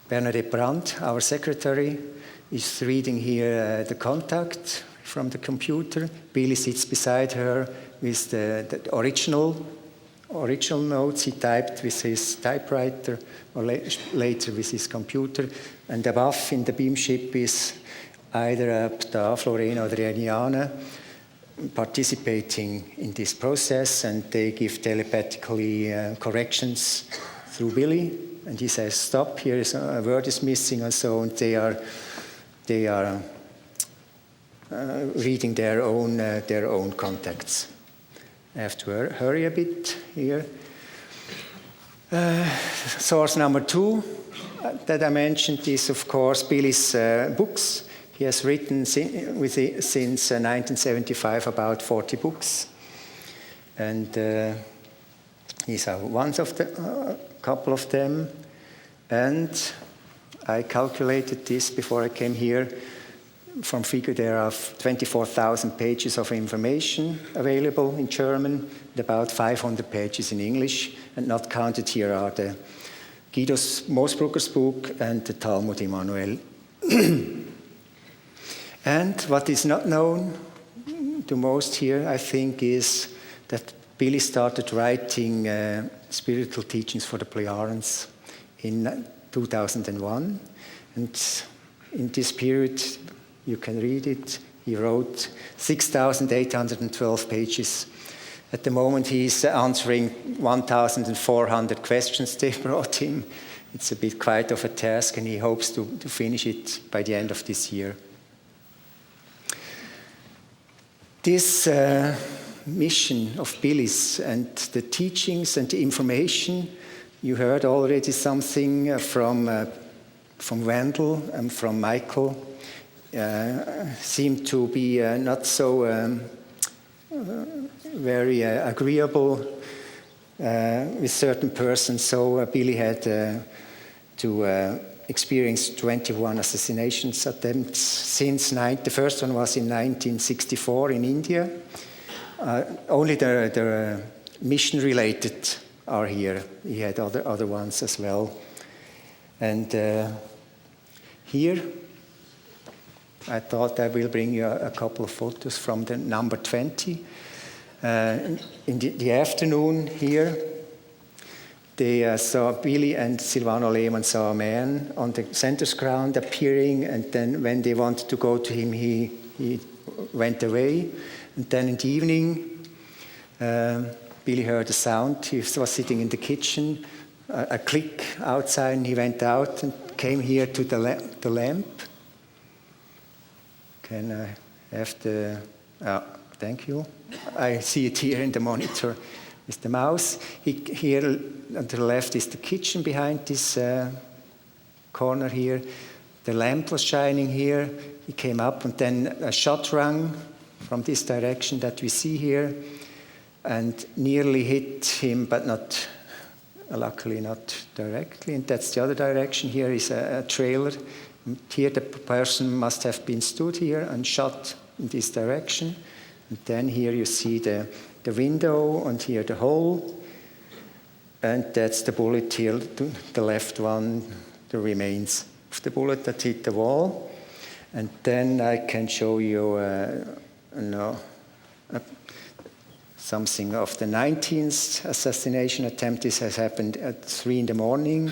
Bernadette Brandt, our secretary, is reading here the contact from the computer. Billy sits beside her with the original notes he typed with his typewriter or later with his computer. And above in the beam ship is either Pta, Florena, or Adriana participating in this process, and they give telepathically corrections through Billy. And he says, stop, here is a word is missing, and so on. They are reading their own contacts. I have to hurry a bit here. Source number two that I mentioned is, of course, Billy's books. He has written since 1975 about 40 books. And these are one of the couple of them. And I calculated this before I came here. From Figo, there are 24,000 pages of information available in German, and about 500 pages in English, and not counted here are the Guido Moosbrugger's book and the Talmud Immanuel. And what is not known to most here, I think, is that Billy started writing spiritual teachings for the Pleiadians in 2001, and in this period, you can read it. He wrote 6,812 pages. At the moment, he's answering 1,400 questions they brought him. It's a bit quite of a task, and he hopes to finish it by the end of this year. This mission of Billy's and the teachings and the information, you heard already something from Wendell and from Michael, seemed to be not so very agreeable with certain persons. So Billy had to experience 21 assassination attempts since the first one was in 1964 in India. Only the mission-related are here. He had other ones as well. And here, I thought I will bring you a couple of photos from the number 20. In the afternoon here, they saw Billy and Silvano Lehmann saw a man on the center's ground appearing, and then when they wanted to go to him, he went away. And then in the evening, Billy heard a sound. He was sitting in the kitchen, a click outside, and he went out and came here to the lamp. Can I have the... thank you. I see it here in the monitor with the mouse. Here on the left is the kitchen behind this corner here. The lamp was shining here. He came up, and then a shot rang from this direction that we see here, and nearly hit him, but not, luckily not directly. And that's the other direction. Here is a trailer. Here the person must have been stood here and shot in this direction. And then here you see the window, and here the hole. And that's the bullet here, the left one, the remains of the bullet that hit the wall. And then I can show you something of the 19th assassination attempt. This has happened at 3 in the morning.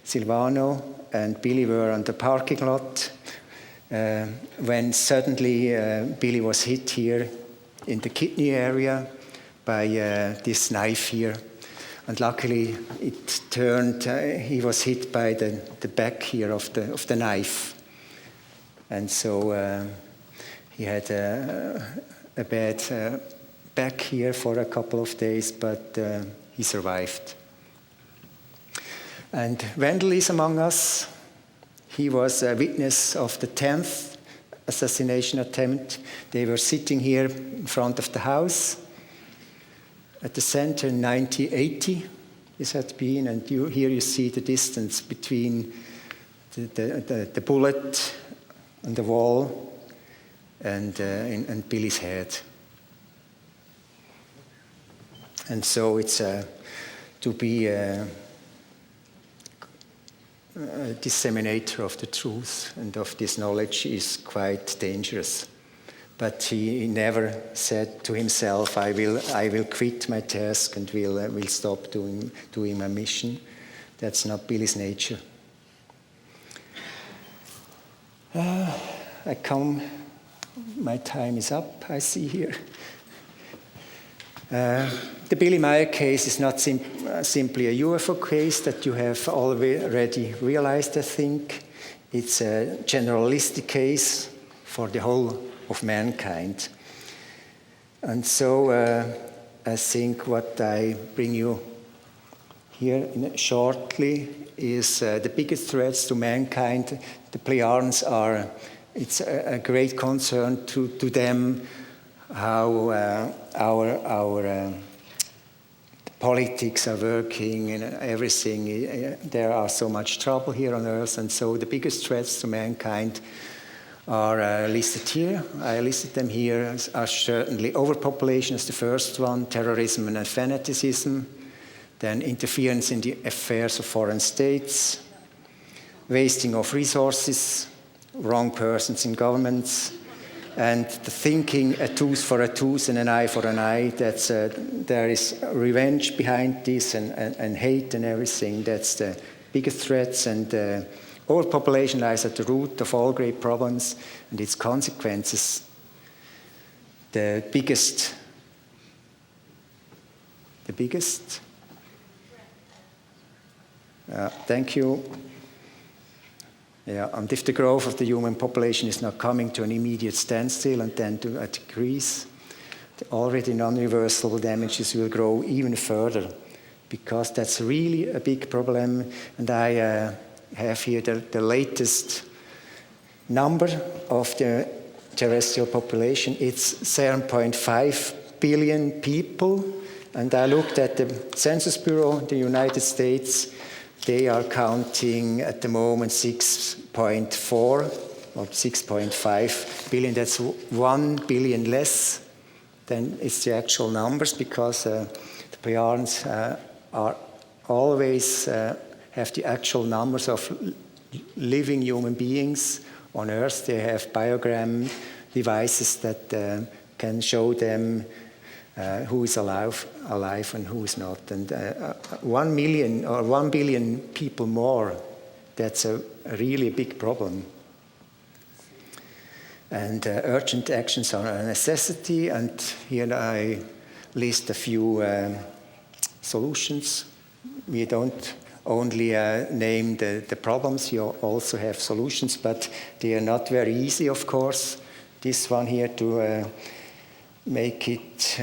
Silvano and Billy were on the parking lot when suddenly Billy was hit here in the kidney area by this knife here. And luckily it turned, he was hit by the back here of the knife. And so he had a bad back here for a couple of days, but he survived. And Wendell is among us. He was a witness of the 10th assassination attempt. They were sitting here in front of the house at the center in 1980. This had been, and here you see the distance between the bullet on the wall and Billy's head. And so it's to be a disseminator of the truth and of this knowledge is quite dangerous. But he never said to himself, I will quit my task and will stop doing my mission. That's not Billy's nature. My time is up, I see here. The Billy Meier case is not simply a UFO case that you have already realized, I think. It's a generalistic case for the whole of mankind. And so I think what I bring you here shortly is the biggest threats to mankind. The Plejadians are, it's a great concern to them how our politics are working and everything. There are so much trouble here on Earth, and so the biggest threats to mankind are listed here. I listed them here as certainly overpopulation as the first one, terrorism and fanaticism, then interference in the affairs of foreign states, wasting of resources, wrong persons in governments, and the thinking a tooth for a tooth and an eye for an eye. That's there is revenge behind this and hate and everything. That's the biggest threats, and overpopulation lies at the root of all great problems and its consequences. The biggest. Thank you. Yeah, and if the growth of the human population is not coming to an immediate standstill and then to a decrease, the already non-reversible damages will grow even further, because that's really a big problem. And I have here the latest number of the terrestrial population. It's 7.5 billion people. And I looked at the Census Bureau in the United States. They are counting at the moment 6.4 or 6.5 billion. That's 1 billion less than it's the actual numbers, because the Plejadians are always have the actual numbers of living human beings on Earth. They have biogram devices that can show them who is alive and who is not. And 1 million or 1 billion people more, that's a really big problem. And urgent actions are a necessity, and here I list a few solutions. We don't only name the problems, you also have solutions, but they are not very easy, of course. This one here to make it,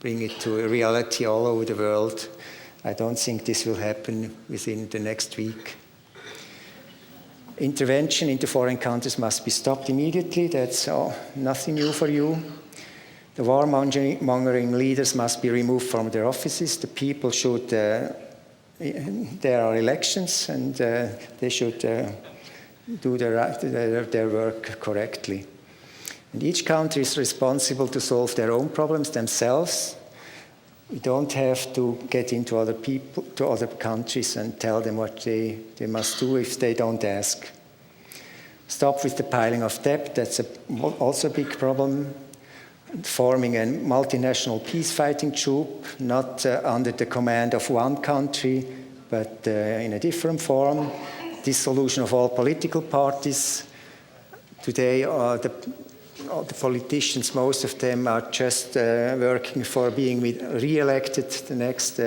bring it to a reality all over the world. I don't think this will happen within the next week. Intervention into foreign countries must be stopped immediately. That's nothing new for you. The warmongering leaders must be removed from their offices. The people should, there are elections, and they should do their work correctly. And each country is responsible to solve their own problems themselves. We don't have to get into other people, to other countries and tell them what they must do if they don't ask. Stop with the piling of debt. That's also a big problem. Forming a multinational peacefighting troop, not under the command of one country, but in a different form. Dissolution of all political parties. Today, the politicians, most of them are just working for being re-elected the next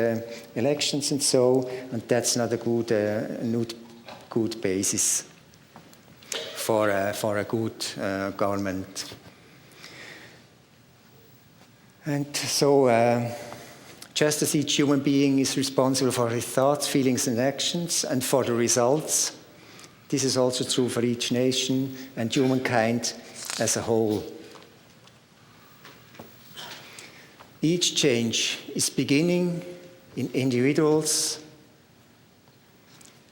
elections and so, and that's not a good basis for a good government. And so, just as each human being is responsible for his thoughts, feelings, and actions, and for the results, this is also true for each nation and humankind as a whole. Each change is beginning in individuals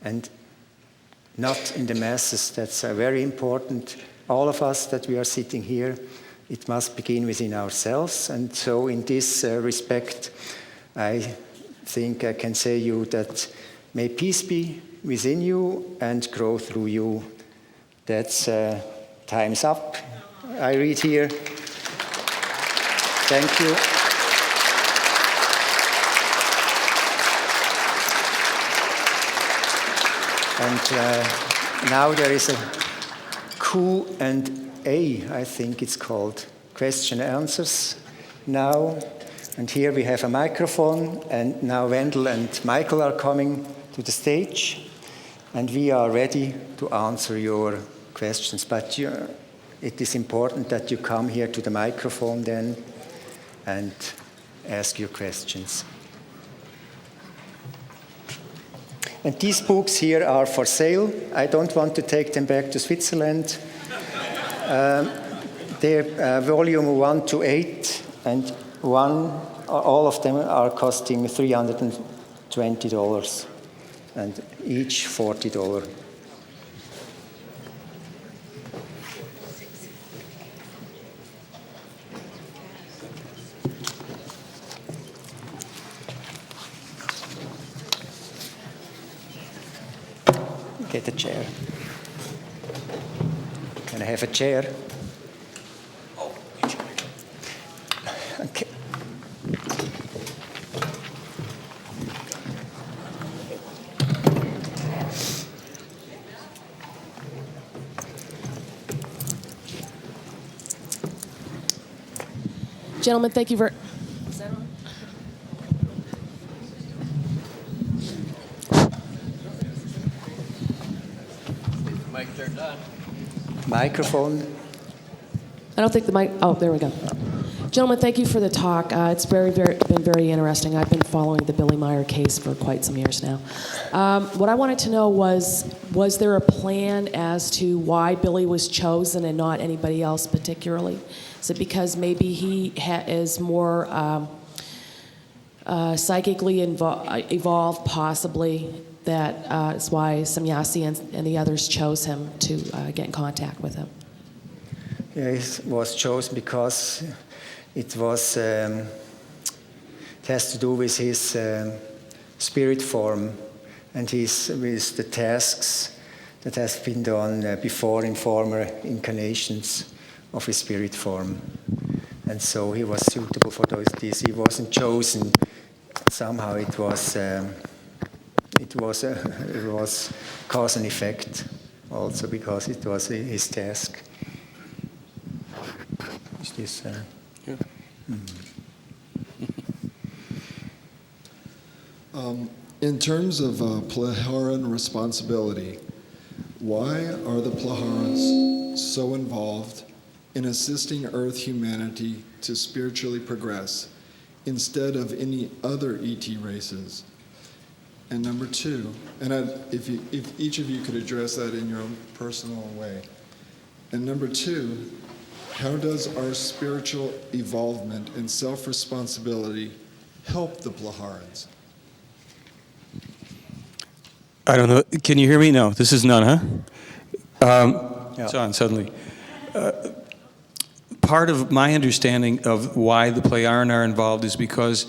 and not in the masses. That's very important. All of us that we are sitting here, it must begin within ourselves. And so in this respect, I think I can say you that may peace be within you and grow through you. That's time's up. I read here. Thank you. And now there is a Q&A, I think it's called, question answers now. And here we have a microphone, and now Wendell and Michael are coming to the stage, and we are ready to answer your questions. But it is important that you come here to the microphone then and ask your questions. And these books here are for sale. I don't want to take them back to Switzerland. They're volume 1 to 8, and all of them are costing $320, and each $40. Get a chair. Can I have a chair? Oh, okay. Gentlemen, thank you very much. Microphone. I don't think the mic. Oh, there we go. Gentlemen, thank you for the talk. It's been very interesting. I've been following the Billy Meier case for quite some years now. What I wanted to know was there a plan as to why Billy was chosen and not anybody else particularly? Is it because maybe he is more psychically evolved, possibly? That is why Samyasi and the others chose him to get in contact with him. Yeah, he was chosen because it has to do with his spirit form and with the tasks that has been done before in former incarnations of his spirit form. And so he was suitable for this. He wasn't chosen. Somehow it was cause and effect also because it was his task. Is this? Yeah. In terms of Plaharan responsibility, why are the Plaharans so involved in assisting Earth humanity to spiritually progress instead of any other ET races? And number two, and if each of you could address that in your own personal way. And number two, how does our spiritual evolvement and self-responsibility help the Plaharans? I don't know. Can you hear me? No, this is none, huh? Yeah. It's on suddenly. Part of my understanding of why the Plaharan are involved is because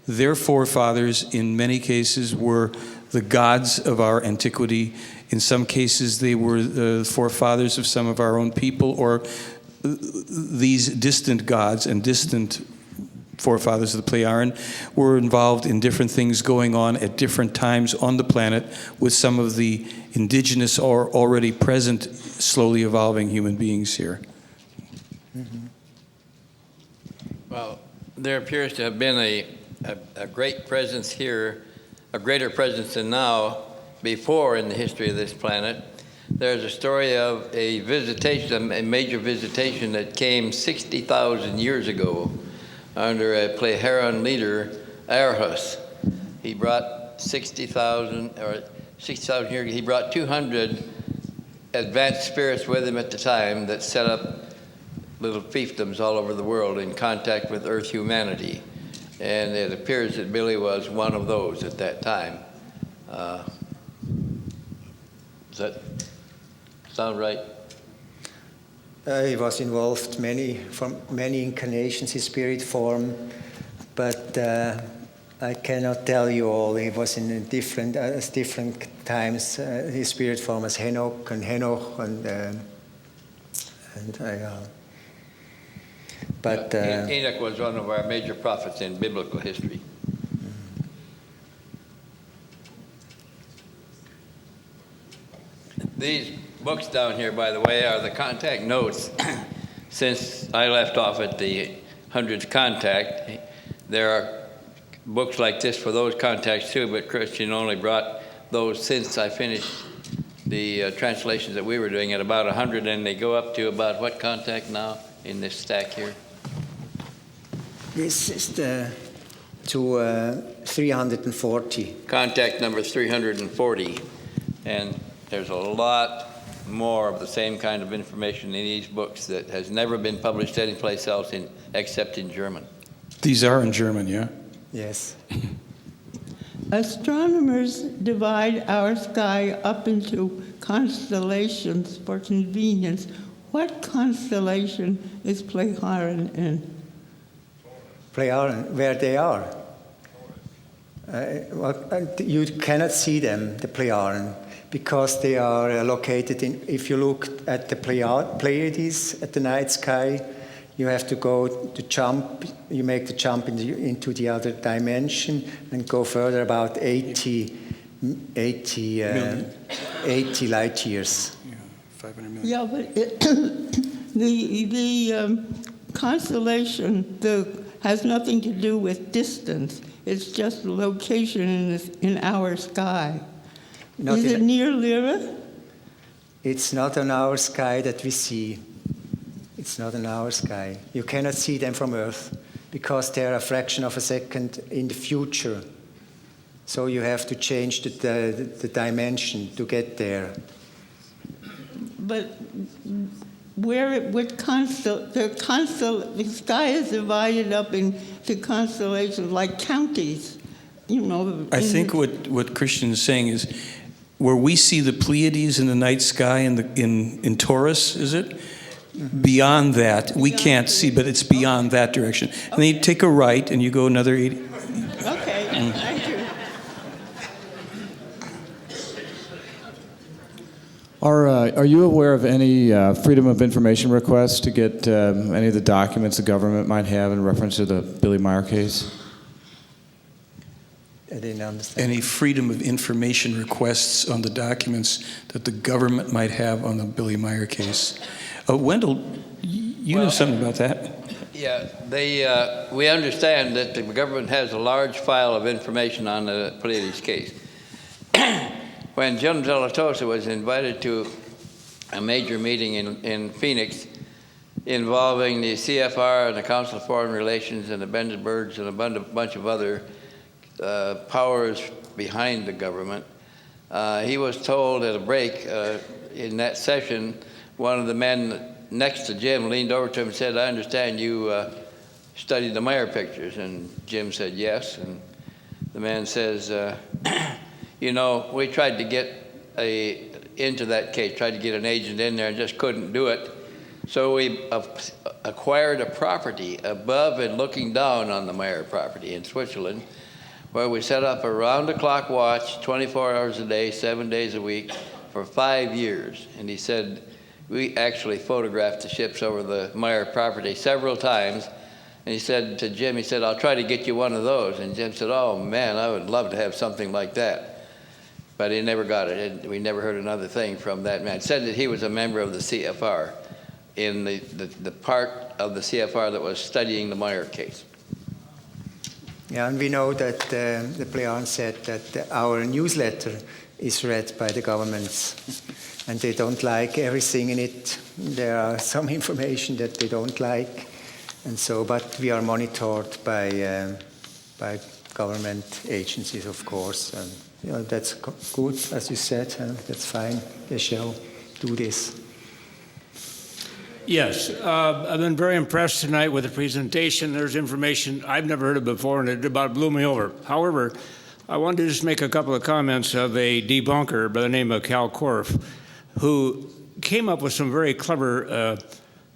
their forefathers, in many cases, were the gods of our antiquity. In some cases, they were the forefathers of some of our own people, or these distant gods and distant forefathers of the Plaharan were involved in different things going on at different times on the planet with some of the indigenous or already present, slowly evolving human beings here. Mm-hmm. Well, there appears to have been a great presence here, a greater presence than now, before in the history of this planet. There's a story of a visitation, a major visitation that came 60,000 years ago under a Plaharan leader, Arhus. He brought 60,000 years, he brought 200 advanced spirits with him at the time that set up little fiefdoms all over the world in contact with Earth humanity. And it appears that Billy was one of those at that time. Does that sound right? He was involved from many incarnations in spirit form, but I cannot tell you all. He was in different times. His spirit form as Henoch and Henoch but Enoch was one of our major prophets in biblical history. These books down here, by the way, are the contact notes. Since I left off at the 100th contact, there are books like this for those contacts too, but Christian only brought those since I finished the translations that we were doing at about 100, and they go up to about what contact now in this stack here? this is to 340. Contact number 340. And there's a lot more of the same kind of information in these books that has never been published anyplace else except in German. These are in German, yeah? Yes. Astronomers divide our sky up into constellations for convenience. What constellation is Plaharan in? Plaharan, where they are. You cannot see them, the Plaharan, because they are located in, if you look at the Pleiades at the night sky, you have to go to jump, you make the jump into the other dimension and go further about 80 light years. Yeah, 500 million. Yeah, but the constellation has nothing to do with distance. It's just location in our sky. Is it near Lyra? It's not on our sky that we see. It's not on our sky. You cannot see them from Earth because they are a fraction of a second in the future. So you have to change the dimension to get there. But the sky is divided up into constellations like counties. You know. I think what Christian is saying is, where we see the Pleiades in the night sky in Taurus, is it? Mm-hmm. Beyond that, we can't see, but it's beyond that direction. And then you take a right, and you go another 80. Okay, thank you. Are you aware of any Freedom of Information requests to get any of the documents the government might have in reference to the Billy Meier case? I didn't understand. Any Freedom of Information requests on the documents that the government might have on the Billy Meier case? Wendell, you know something about that. Yeah, we understand that the government has a large file of information on the Pleiades case. When General de la Tosa was invited to a major meeting in Phoenix involving the CFR and the Council of Foreign Relations and the Bendenbergs and a bunch of other powers behind the government. He was told at a break in that session, one of the men next to Jim leaned over to him and said, "I understand you studied the Meier pictures." And Jim said, "Yes." And the man says, "You know, we tried to get into that case, tried to get an agent in there and just couldn't do it. So we acquired a property above and looking down on the Meier property in Switzerland, where we set up a round-the-clock watch, 24 hours a day, 7 days a week, for 5 years." And he said, "We actually photographed the ships over the Meier property several times." And he said to Jim, he said, "I'll try to get you one of those." And Jim said, "Oh, man, I would love to have something like that." But he never got it. And we never heard another thing from that man. He said that he was a member of the CFR, in the part of the CFR that was studying the Meier case. Yeah, and we know that the Plean said that our newsletter is read by the governments, and they don't like everything in it. There are some information that they don't like, and so. But we are monitored by government agencies, of course, and you know, that's good, as you said. That's fine. They shall do this. Yes, I've been very impressed tonight with the presentation. There's information I've never heard of before, and it about blew me over. However, I wanted to just make a couple of comments of a debunker by the name of Cal Korff, who came up with some very clever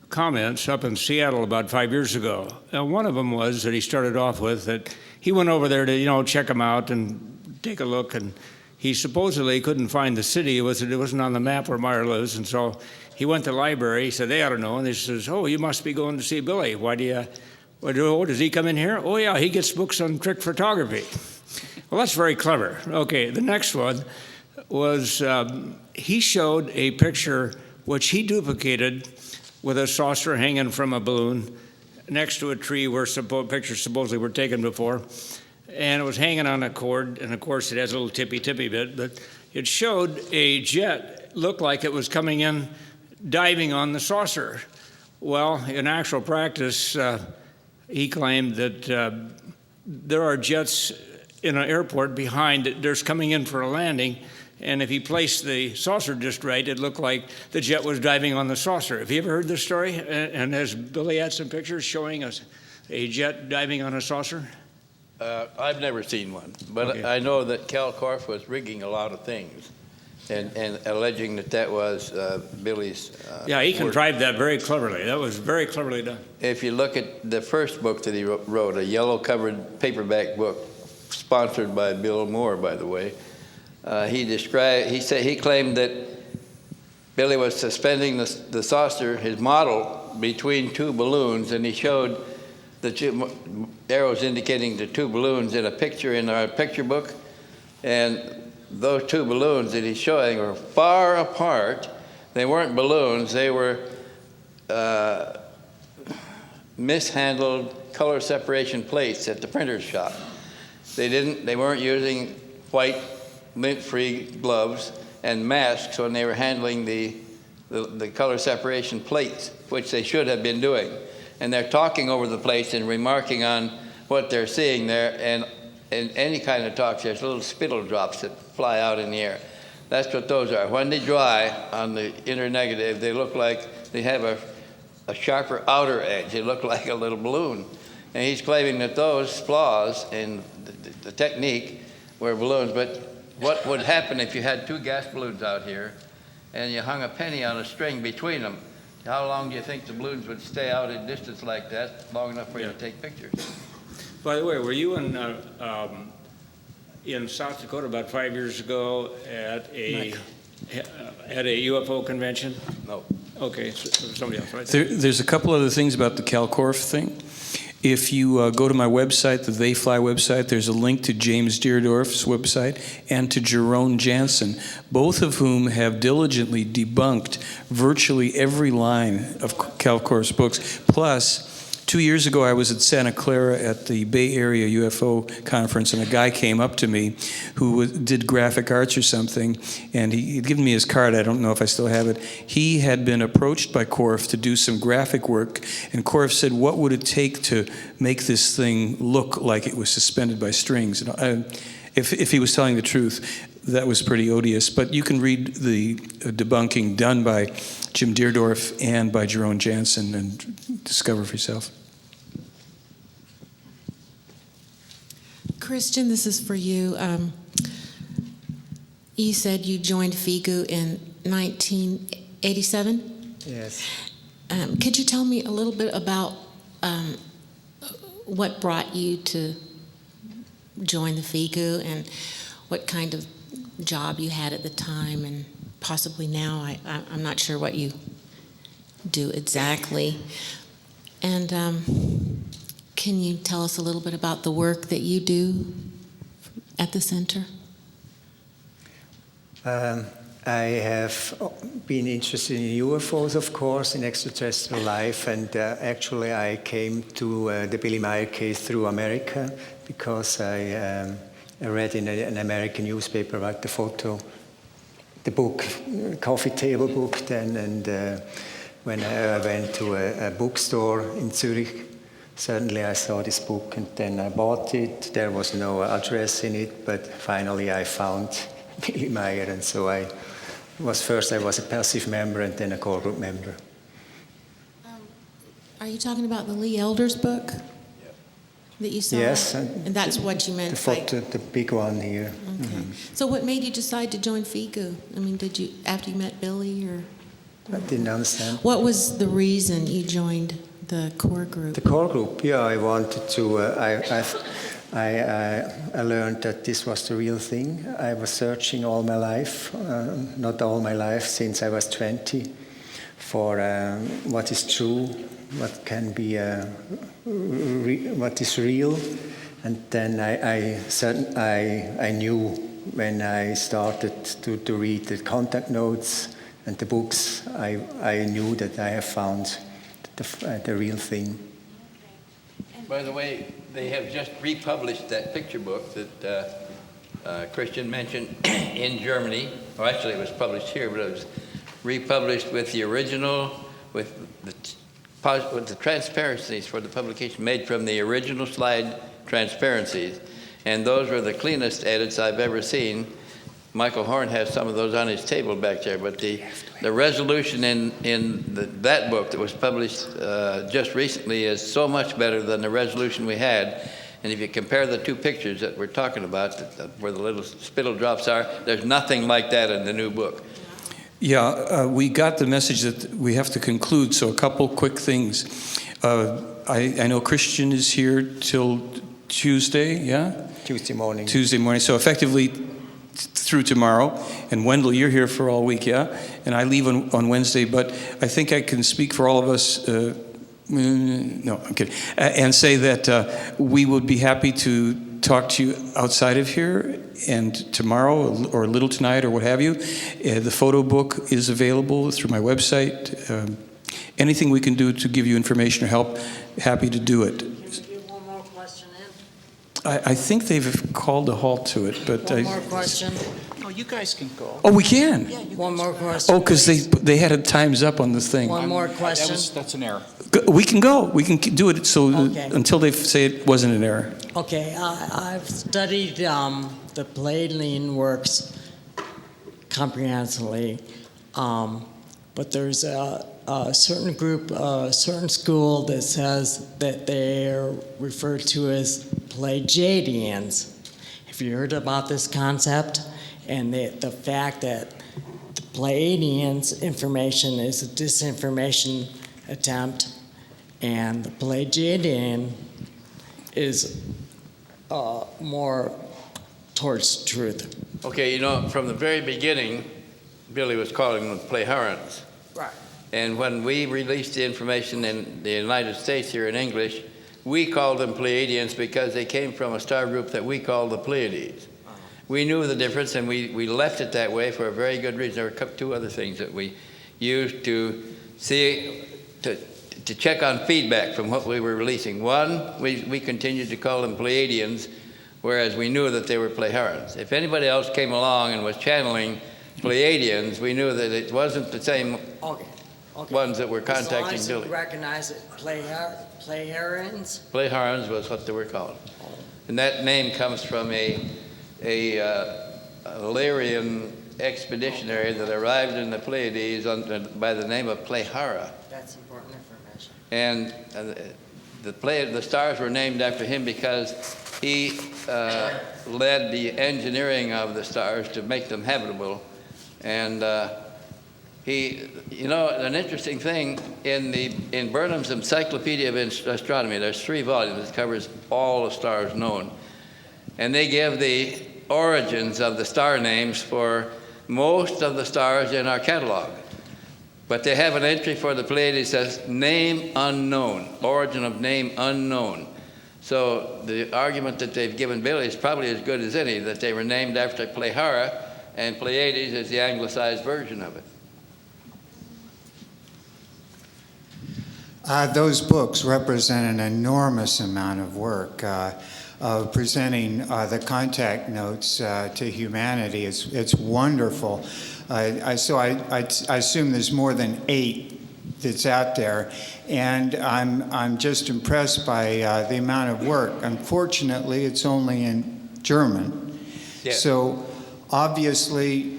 comments up in Seattle about 5 years ago. And one of them was that he started off with that he went over there to, you know, check them out and take a look, and he supposedly couldn't find the city. It wasn't on the map where Meier lives, and so he went to the library. He said, "They ought to know." And he says, "Oh, you must be going to see Billy. Why do you, does he come in here?" "Oh, yeah, he gets books on trick photography." Well, that's very clever. Okay, the next one was he showed a picture which he duplicated with a saucer hanging from a balloon next to a tree where pictures supposedly were taken before. And it was hanging on a cord, and of course it has a little tippy bit, but it showed a jet, looked like it was coming in, diving on the saucer. Well, in actual practice, he claimed that there are jets in an airport behind it, there's coming in for a landing, and if he placed the saucer just right, it looked like the jet was diving on the saucer. Have you ever heard this story? And has Billy had some pictures showing us a jet diving on a saucer? I've never seen one, but okay. I know that Cal Korff was rigging a lot of things and alleging that was Billy's yeah, he work. contrived that very cleverly. That was very cleverly done. If you look at the first book that he wrote, a yellow-covered paperback book, sponsored by Bill Moore, by the way, he claimed that Billy was suspending the saucer, his model, between two balloons, and he showed the two arrows indicating the two balloons in a picture in our picture book, and those two balloons that he's showing were far apart. They weren't balloons, they were mishandled color separation plates at the printer's shop. They weren't using white lint-free gloves and masks when they were handling the color separation plates, which they should have been doing. And they're talking over the place and remarking on what they're seeing there, and in any kind of talk, there's little spittle drops that fly out in the air. That's what those are. When they dry on the inner negative, they look like they have a sharper outer edge. They look like a little balloon. And he's claiming that those flaws in the technique were balloons. But what would happen if you had two gas balloons out here and you hung a penny on a string between them? How long do you think the balloons would stay out at distance like that, long enough for you to take pictures? By the way, were you in South Dakota about 5 years ago at a UFO convention? No. Okay, so somebody else, right? There's a couple other things about the Cal Korff thing. If you go to my website, the They Fly website, there's a link to James Deerdorf's website and to Jerome Jansen, both of whom have diligently debunked virtually every line of Cal Korff's books. Plus, 2 years ago, I was at Santa Clara at the Bay Area UFO conference, and a guy came up to me who did graphic arts or something, and he'd given me his card. I don't know if I still have it. He had been approached by Korff to do some graphic work, and Korff said, what would it take to make this thing look like it was suspended by strings? And if he was telling the truth, that was pretty odious. But you can read the debunking done by Jim Deerdorf and by Jerome Jansen and discover for yourself. Christian, this is for you. You said you joined FIGU in 1987? Yes. Could you tell me a little bit about what brought you to join the FIGU and what kind of job you had at the time and possibly now? I'm not sure what you do exactly. And can you tell us a little bit about the work that you do at the center? I have been interested in UFOs, of course, in extraterrestrial life, and actually I came to the Billy Meier case through America because I read in an American newspaper about the book, coffee table book then, and when I went to a bookstore in Zurich, suddenly I saw this book and then I bought it. There was no address in it, but finally I found Billy Meier, and so I was a passive member and then a core group member. Are you talking about the Lee Elders book that you saw? Yes. And that's what you meant by... The big one here. Okay. Mm-hmm. So what made you decide to join FIGU? I mean, did you, after you met Billy, or... I didn't understand. What was the reason you joined the core group? The core group, yeah, I wanted to, I learned that this was the real thing. I was searching all my life, not all my life, since I was 20, for what is true, what can be, what is real. And then I knew when I started to read the contact notes and the books, I knew that I have found the real thing. By the way, they have just republished that picture book that Christian mentioned in Germany. Well, actually, it was published here, but it was republished with the original, with the transparencies for the publication made from the original slide transparencies. And those were the cleanest edits I've ever seen. Michael Horn has some of those on his table back there, but the resolution in that book that was published just recently is so much better than the resolution we had. And if you compare the two pictures that we're talking about, where the little spittle drops are, there's nothing like that in the new book. Yeah, we got the message that we have to conclude, so a couple quick things. I know Christian is here till Tuesday, yeah? Tuesday morning. Tuesday morning, so effectively through tomorrow. And Wendell, you're here for all week, yeah? And I leave on Wednesday, but I think I can speak for all of us, no, I'm kidding, and say that we would be happy to talk to you outside of here and tomorrow or a little tonight or what have you. The photo book is available through my website. Anything we can do to give you information or help, happy to do it. I think they've called a halt to it, but One more question. Oh, you guys can go. Oh, we can. One more question. Oh, because they had it times up on this thing. One more question. That's an error. We can go. We can do it. So Okay. until they say it wasn't an error. Okay, I've studied the Pleiadian works comprehensively, but there's a certain group, a certain school that says that they are referred to as Pleiadians. Have you heard about this concept? And the fact that the Pleiadians' information is a disinformation attempt, and the Pleiadian is more towards truth. Okay, you know, from the very beginning, Billy was calling them Pleiadians. Right. And when we released the information in the United States here in English, we called them Pleiadians because they came from a star group that we call the Pleiades. We knew the difference, and we left it that way for a very good reason. There were two other things that we used to see, to check on feedback from what we were releasing. One, we continued to call them Pleiadians, whereas we knew that they were Pleiadians. If anybody else came along and was channeling Pleiadians, we knew that it wasn't the same ones that were contacting Billy. As long as you recognize it, Pleiadians? Pleiadians was what they were called. And that name comes from a a Illyrian expeditionary that arrived in the Pleiades by the name of Plehara. That's important information. And the stars were named after him because he led the engineering of the stars to make them habitable. And an interesting thing, in Burnham's Encyclopedia of Astronomy, there's 3 volumes. It covers all the stars known. And they give the origins of the star names for most of the stars in our catalog. But they have an entry for the Pleiades that says name unknown, origin of name unknown. So the argument that they've given Billy is probably as good as any, that they were named after Plehara, and Pleiades is the anglicized version of it. Those books represent an enormous amount of work of presenting the contact notes to humanity. It's wonderful. I assume there's more than 8 that's out there, and I'm just impressed by the amount of work. Unfortunately, it's only in German. Yeah. So obviously,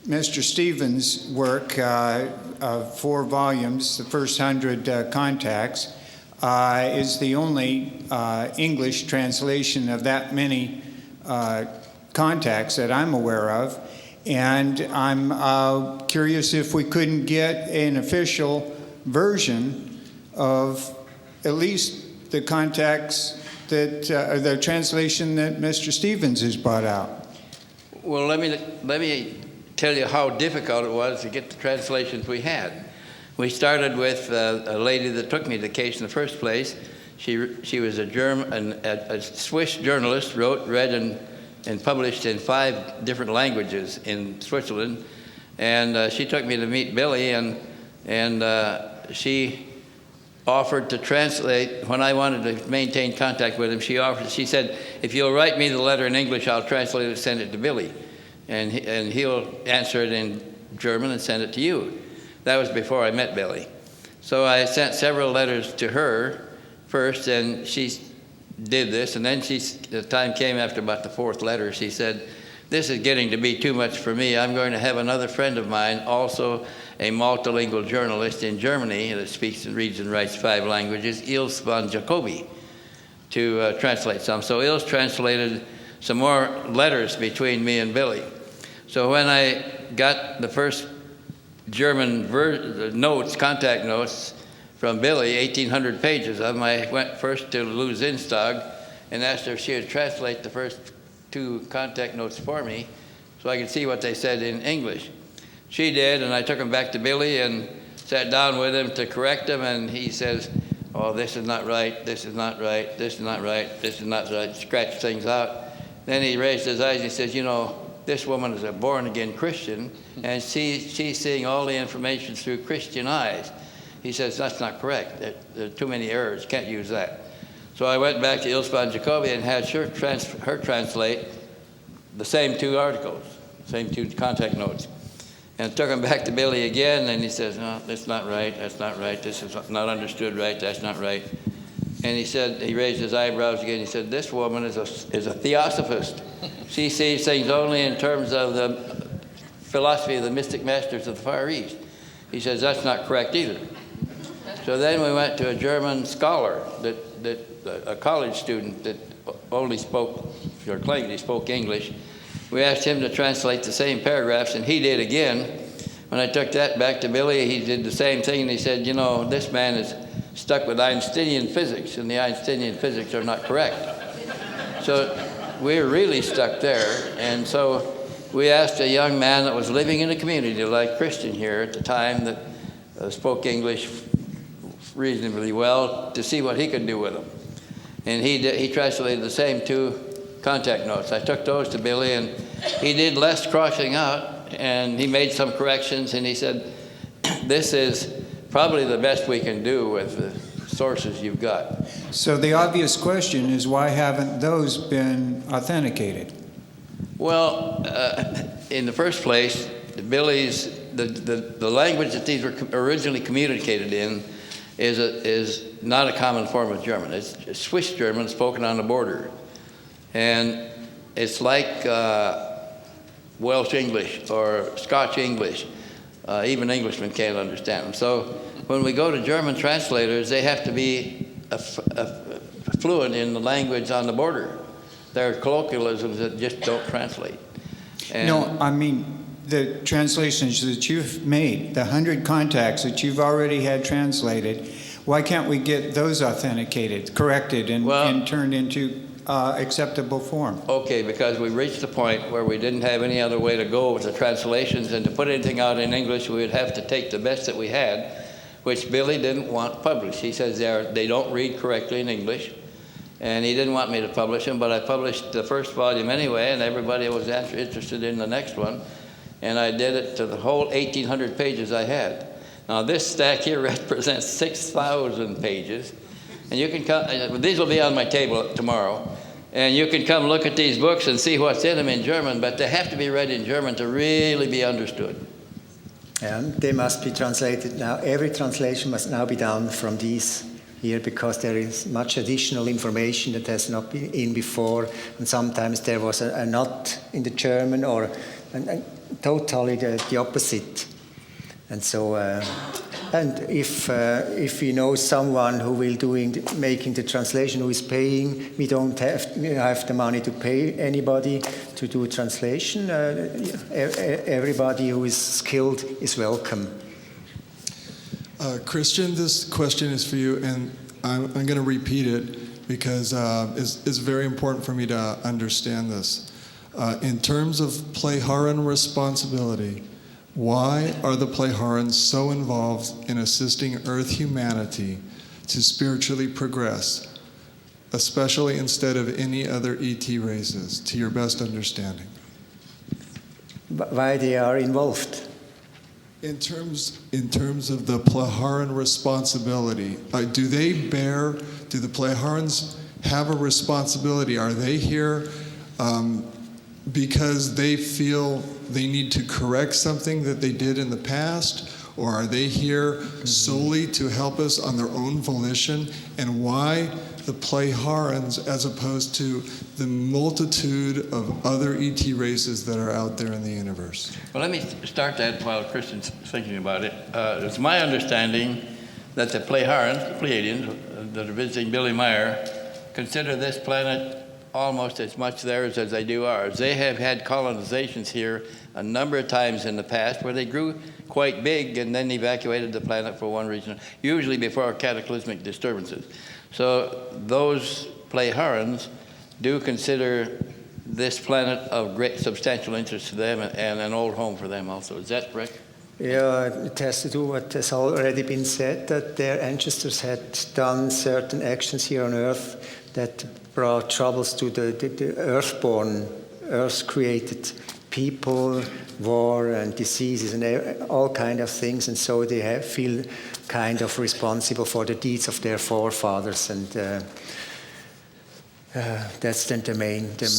Mr. Stevens' work of 4 volumes, the first 100 contacts, is the only English translation of that many contacts that I'm aware of. And I'm curious if we couldn't get an official version of at least the contacts that, the translation that Mr. Stevens has brought out. Well, let me tell you how difficult it was to get the translations we had. We started with a lady that took me to the case in the first place. She was a Swiss journalist, wrote, read, and published in 5 different languages in Switzerland. And she took me to meet Billy, and she offered to translate. When I wanted to maintain contact with him, she said, if you'll write me the letter in English, I'll translate it and send it to Billy. And he'll answer it in German and send it to you. That was before I met Billy. So I sent several letters to her first, and she did this. And then the time came after about the 4th letter. She said, this is getting to be too much for me. I'm going to have another friend of mine, also a multilingual journalist in Germany that speaks and reads and writes 5 languages, Ilse von Jacobi, to translate some. So Ilse translated some more letters between me and Billy. So when I got the first German notes, contact notes from Billy, 1,800 pages of them, I went first to Lou Zinstag and asked her if she would translate the first 2 contact notes for me so I could see what they said in English. She did, and I took them back to Billy and sat down with him to correct them, and he says, oh, this is not right, this is not right, this is not right, this is not right, scratched things out. Then he raised his eyes and he says, this woman is a born-again Christian, and she's seeing all the information through Christian eyes. He says, that's not correct. There are too many errors. Can't use that. So I went back to Ilse von Jacobi and had her translate the same 2 articles, same 2 contact notes. And took them back to Billy again, and he says, no, that's not right, that's not right, this is not understood right, that's not right. And he said, he raised his eyebrows again, he said, this woman is a theosophist. She sees things only in terms of the philosophy of the mystic masters of the Far East. He says, that's not correct either. So then we went to a German scholar, a college student that only spoke, or claimed he spoke English. We asked him to translate the same paragraphs, and he did again. When I took that back to Billy, he did the same thing, and he said, this man is stuck with Einsteinian physics, and the Einsteinian physics are not correct. So we're really stuck there, and so we asked a young man that was living in a community like Christian here at the time that spoke English reasonably well to see what he could do with them. And he translated the same 2 contact notes. I took those to Billy, and he did less crossing out, and he made some corrections, and he said, this is probably the best we can do with the sources you've got. So the obvious question is, why haven't those been authenticated? Well, in the first place, Billy's the language that these were originally communicated in is not a common form of German. It's Swiss German spoken on the border. And it's like Welsh English or Scotch English. Even Englishmen can't understand them. So when we go to German translators, they have to be fluent in the language on the border. There are colloquialisms that just don't translate. And No, I mean, the translations that you've made, the 100 contacts that you've already had translated, why can't we get those authenticated, corrected, and turned into acceptable form? Okay, because we reached the point where we didn't have any other way to go with the translations, and to put anything out in English, we would have to take the best that we had, which Billy didn't want published. He says they don't read correctly in English, and he didn't want me to publish them, but I published the first volume anyway, and everybody was interested in the next one, and I did it to the whole 1,800 pages I had. Now this stack here represents 6,000 pages, and you can come, these will be on my table tomorrow, and you can come look at these books and see what's in them in German, but they have to be read in German to really be understood. And they must be translated now. Every translation must now be done from these here, because there is much additional information that has not been in before, and sometimes there was a not in the German, or totally the opposite. And so, and if we know someone who will making the translation, who is paying, we don't have the money to pay anybody to do translation. Everybody who is skilled is welcome. Christian, this question is for you, and I'm going to repeat it because it's very important for me to understand this. In terms of Plejaren responsibility, why are the Plejarens so involved in assisting Earth humanity to spiritually progress, especially instead of any other ET races, to your best understanding? Why they are involved? In terms of the Plejaren responsibility, do the Plejarens have a responsibility? Are they here because they feel they need to correct something that they did in the past? Or are they here solely to help us on their own volition? And why the Plejarens as opposed to the multitude of other ET races that are out there in the universe? Well, let me start that while Christian's thinking about it. It's my understanding that the Plejarens, the Pleiadians, that are visiting Billy Meier, consider this planet almost as much theirs as they do ours. They have had colonizations here a number of times in the past where they grew quite big and then evacuated the planet for one reason, usually before cataclysmic disturbances. So those Plejarens do consider this planet of great substantial interest to them and an old home for them also. Is that correct? Yeah, it has to do with what has already been said, that their ancestors had done certain actions here on Earth that brought troubles to the Earth-born, Earth-created people, war and diseases and all kind of things, and so they feel kind of responsible for the deeds of their forefathers, and that's then the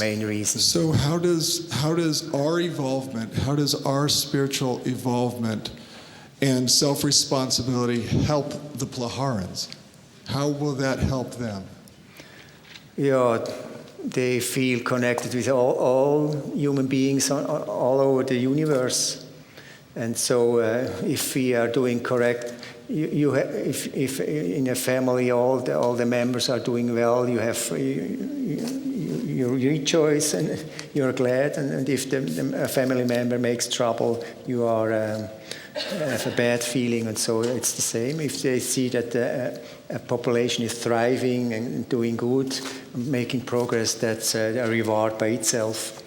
main reason. So how does our evolvement, how does our spiritual evolvement and self-responsibility help the Plejarens? How will that help them? Yeah, they feel connected with all human beings all over the universe, and so if we are doing correct, if in a family all the members are doing well, you rejoice and you're glad, and if a family member makes trouble, you are have a bad feeling, and so it's the same. If they see that a population is thriving and doing good, making progress, that's a reward by itself.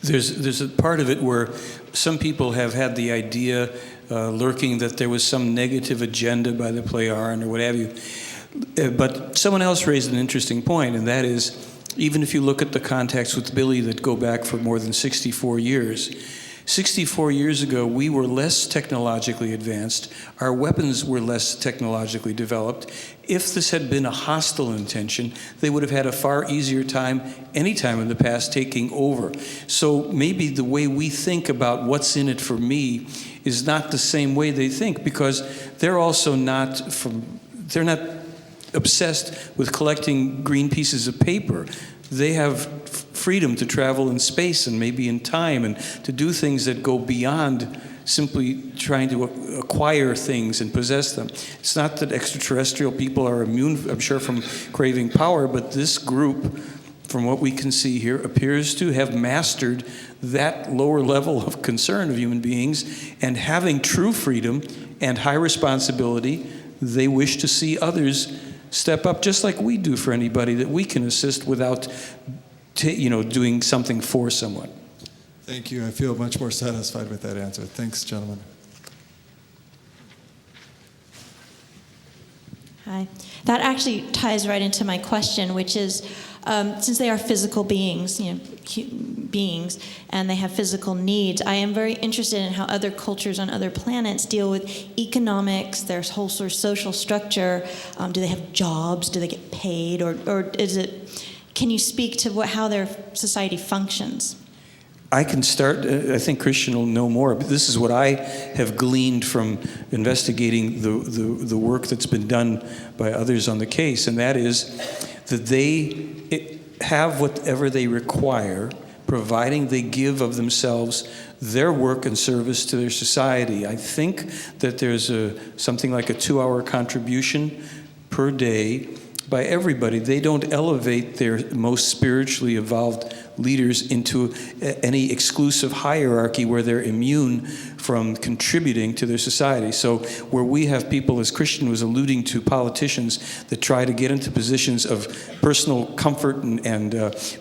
There's a part of it where some people have had the idea lurking that there was some negative agenda by the Plejaren or what have you. But someone else raised an interesting point, and that is, even if you look at the contacts with Billy that go back for more than 64 years, 64 years ago, we were less technologically advanced. Our weapons were less technologically developed. If this had been a hostile intention, they would have had a far easier time any time in the past taking over. So maybe the way we think about what's in it for me is not the same way they think, because they're also they're not obsessed with collecting green pieces of paper. They have freedom to travel in space and maybe in time and to do things that go beyond simply trying to acquire things and possess them. It's not that extraterrestrial people are immune, I'm sure, from craving power, but this group, from what we can see here, appears to have mastered that lower level of concern of human beings, and having true freedom and high responsibility, they wish to see others step up, just like we do for anybody that we can assist without doing something for someone. Thank you. I feel much more satisfied with that answer. Thanks, gentlemen. Hi. That actually ties right into my question, which is, since they are physical beings, beings, and they have physical needs, I am very interested in how other cultures on other planets deal with economics, their whole sort of social structure. Do they have jobs? Do they get paid? Or is it? Can you speak to how their society functions? I can start, I think Christian will know more, but this is what I have gleaned from investigating the work that's been done by others on the case, and that is that they have whatever they require, providing they give of themselves their work and service to their society. I think that there's something like a 2-hour contribution per day by everybody. They don't elevate their most spiritually evolved leaders into any exclusive hierarchy where they're immune from contributing to their society. So where we have people, as Christian was alluding to, politicians that try to get into positions of personal comfort and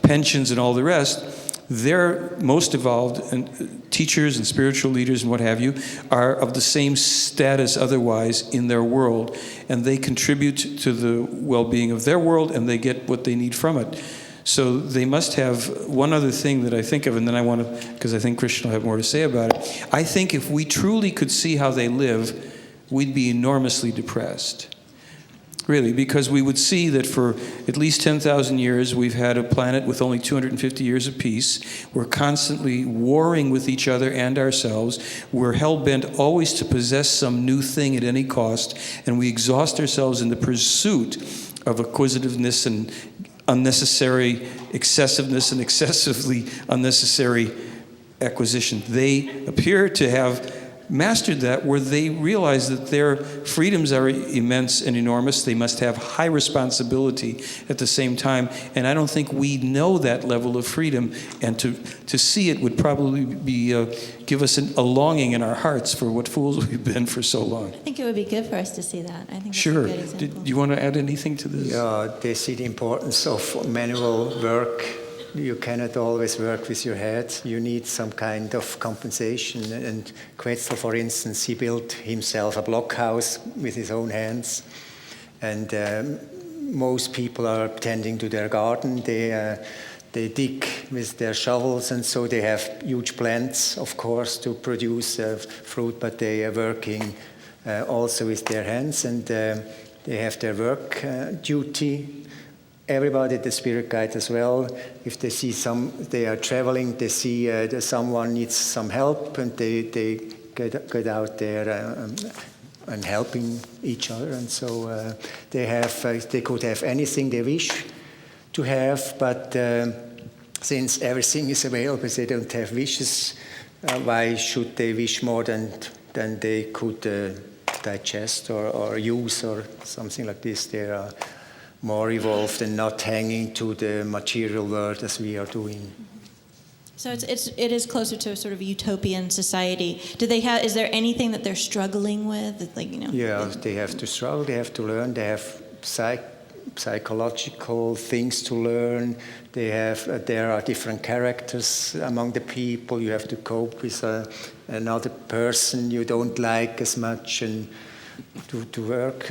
pensions and all the rest, they're most evolved, and teachers and spiritual leaders and what have you are of the same status otherwise in their world, and they contribute to the well-being of their world, and they get what they need from it. So they must have one other thing that I think of, and then I want to, because I think Christian will have more to say about it. I think if we truly could see how they live, we'd be enormously depressed. Really, because we would see that for at least 10,000 years, we've had a planet with only 250 years of peace. We're constantly warring with each other and ourselves. We're hell-bent always to possess some new thing at any cost, and we exhaust ourselves in the pursuit of acquisitiveness and unnecessary excessiveness and excessively unnecessary acquisition. They appear to have mastered that, where they realize that their freedoms are immense and enormous. They must have high responsibility at the same time, and I don't think we know that level of freedom, and to see it would probably be give us a longing in our hearts for what fools we've been for so long. I think it would be good for us to see that. I think that's sure. a good example. Do you want to add anything to this? Yeah, they see the importance of manual work. You cannot always work with your head. You need some kind of compensation. And Quetzal, for instance, he built himself a blockhouse with his own hands. And most people are tending to their garden. They dig with their shovels, and so they have huge plants, of course, to produce fruit, but they are working also with their hands, and they have their work duty. Everybody, the spirit guide as well, if they see they are traveling, they see that someone needs some help, and they get out there and helping each other. And so they could have anything they wish to have, but since everything is available, they don't have wishes. Why should they wish more than they could digest or use or something like this? They are more evolved and not hanging to the material world as we are doing. So it is closer to a sort of utopian society. Is there anything that they're struggling with? Yeah, they have to struggle. They have to learn. They have psychological things to learn. There are different characters among the people. You have to cope with another person you don't like as much, and to work.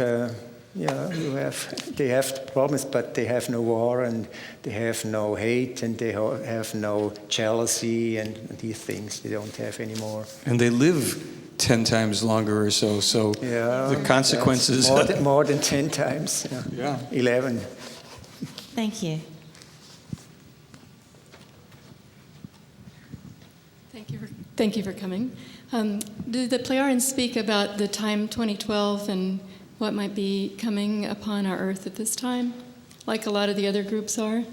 They have problems, but they have no war, and they have no hate, and they have no jealousy, and these things they don't have anymore. And they live 10 times longer or so. So the consequences more than 10 times. Yeah. 11. Thank you. Thank you for coming. Did the Pleiadians speak about the time 2012 and what might be coming upon our Earth at this time, like a lot of the other groups are?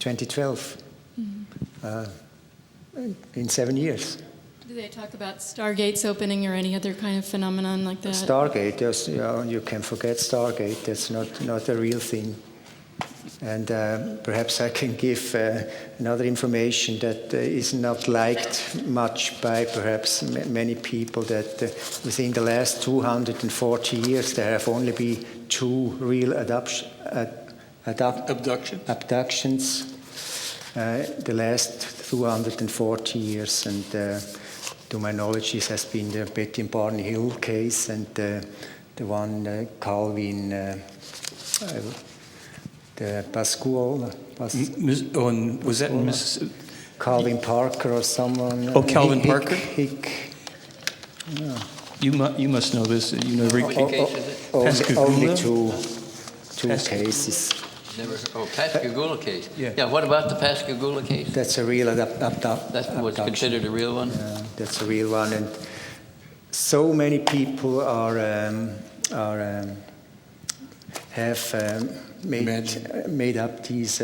2012. In 7 years. Do they talk about Stargates opening or any other kind of phenomenon like that? Stargate, yes, you can forget Stargate. That's not a real thing. And perhaps I can give another information that is not liked much by perhaps many people, that within the last 240 years there have only been 2 real abductions. The last 240 years, and to my knowledge, this has been the Betty and Barney Hill case, and the one Calvin, the Pascual. Was that in Mississippi? Calvin Parker or someone. Oh, Calvin Parker? Yeah. You must know this. You know, only two cases. Never. Oh, Pascagoula case. Yeah. What about the Pascagoula case? That's a real That was considered a real one. That's a real one, and so many people have made up these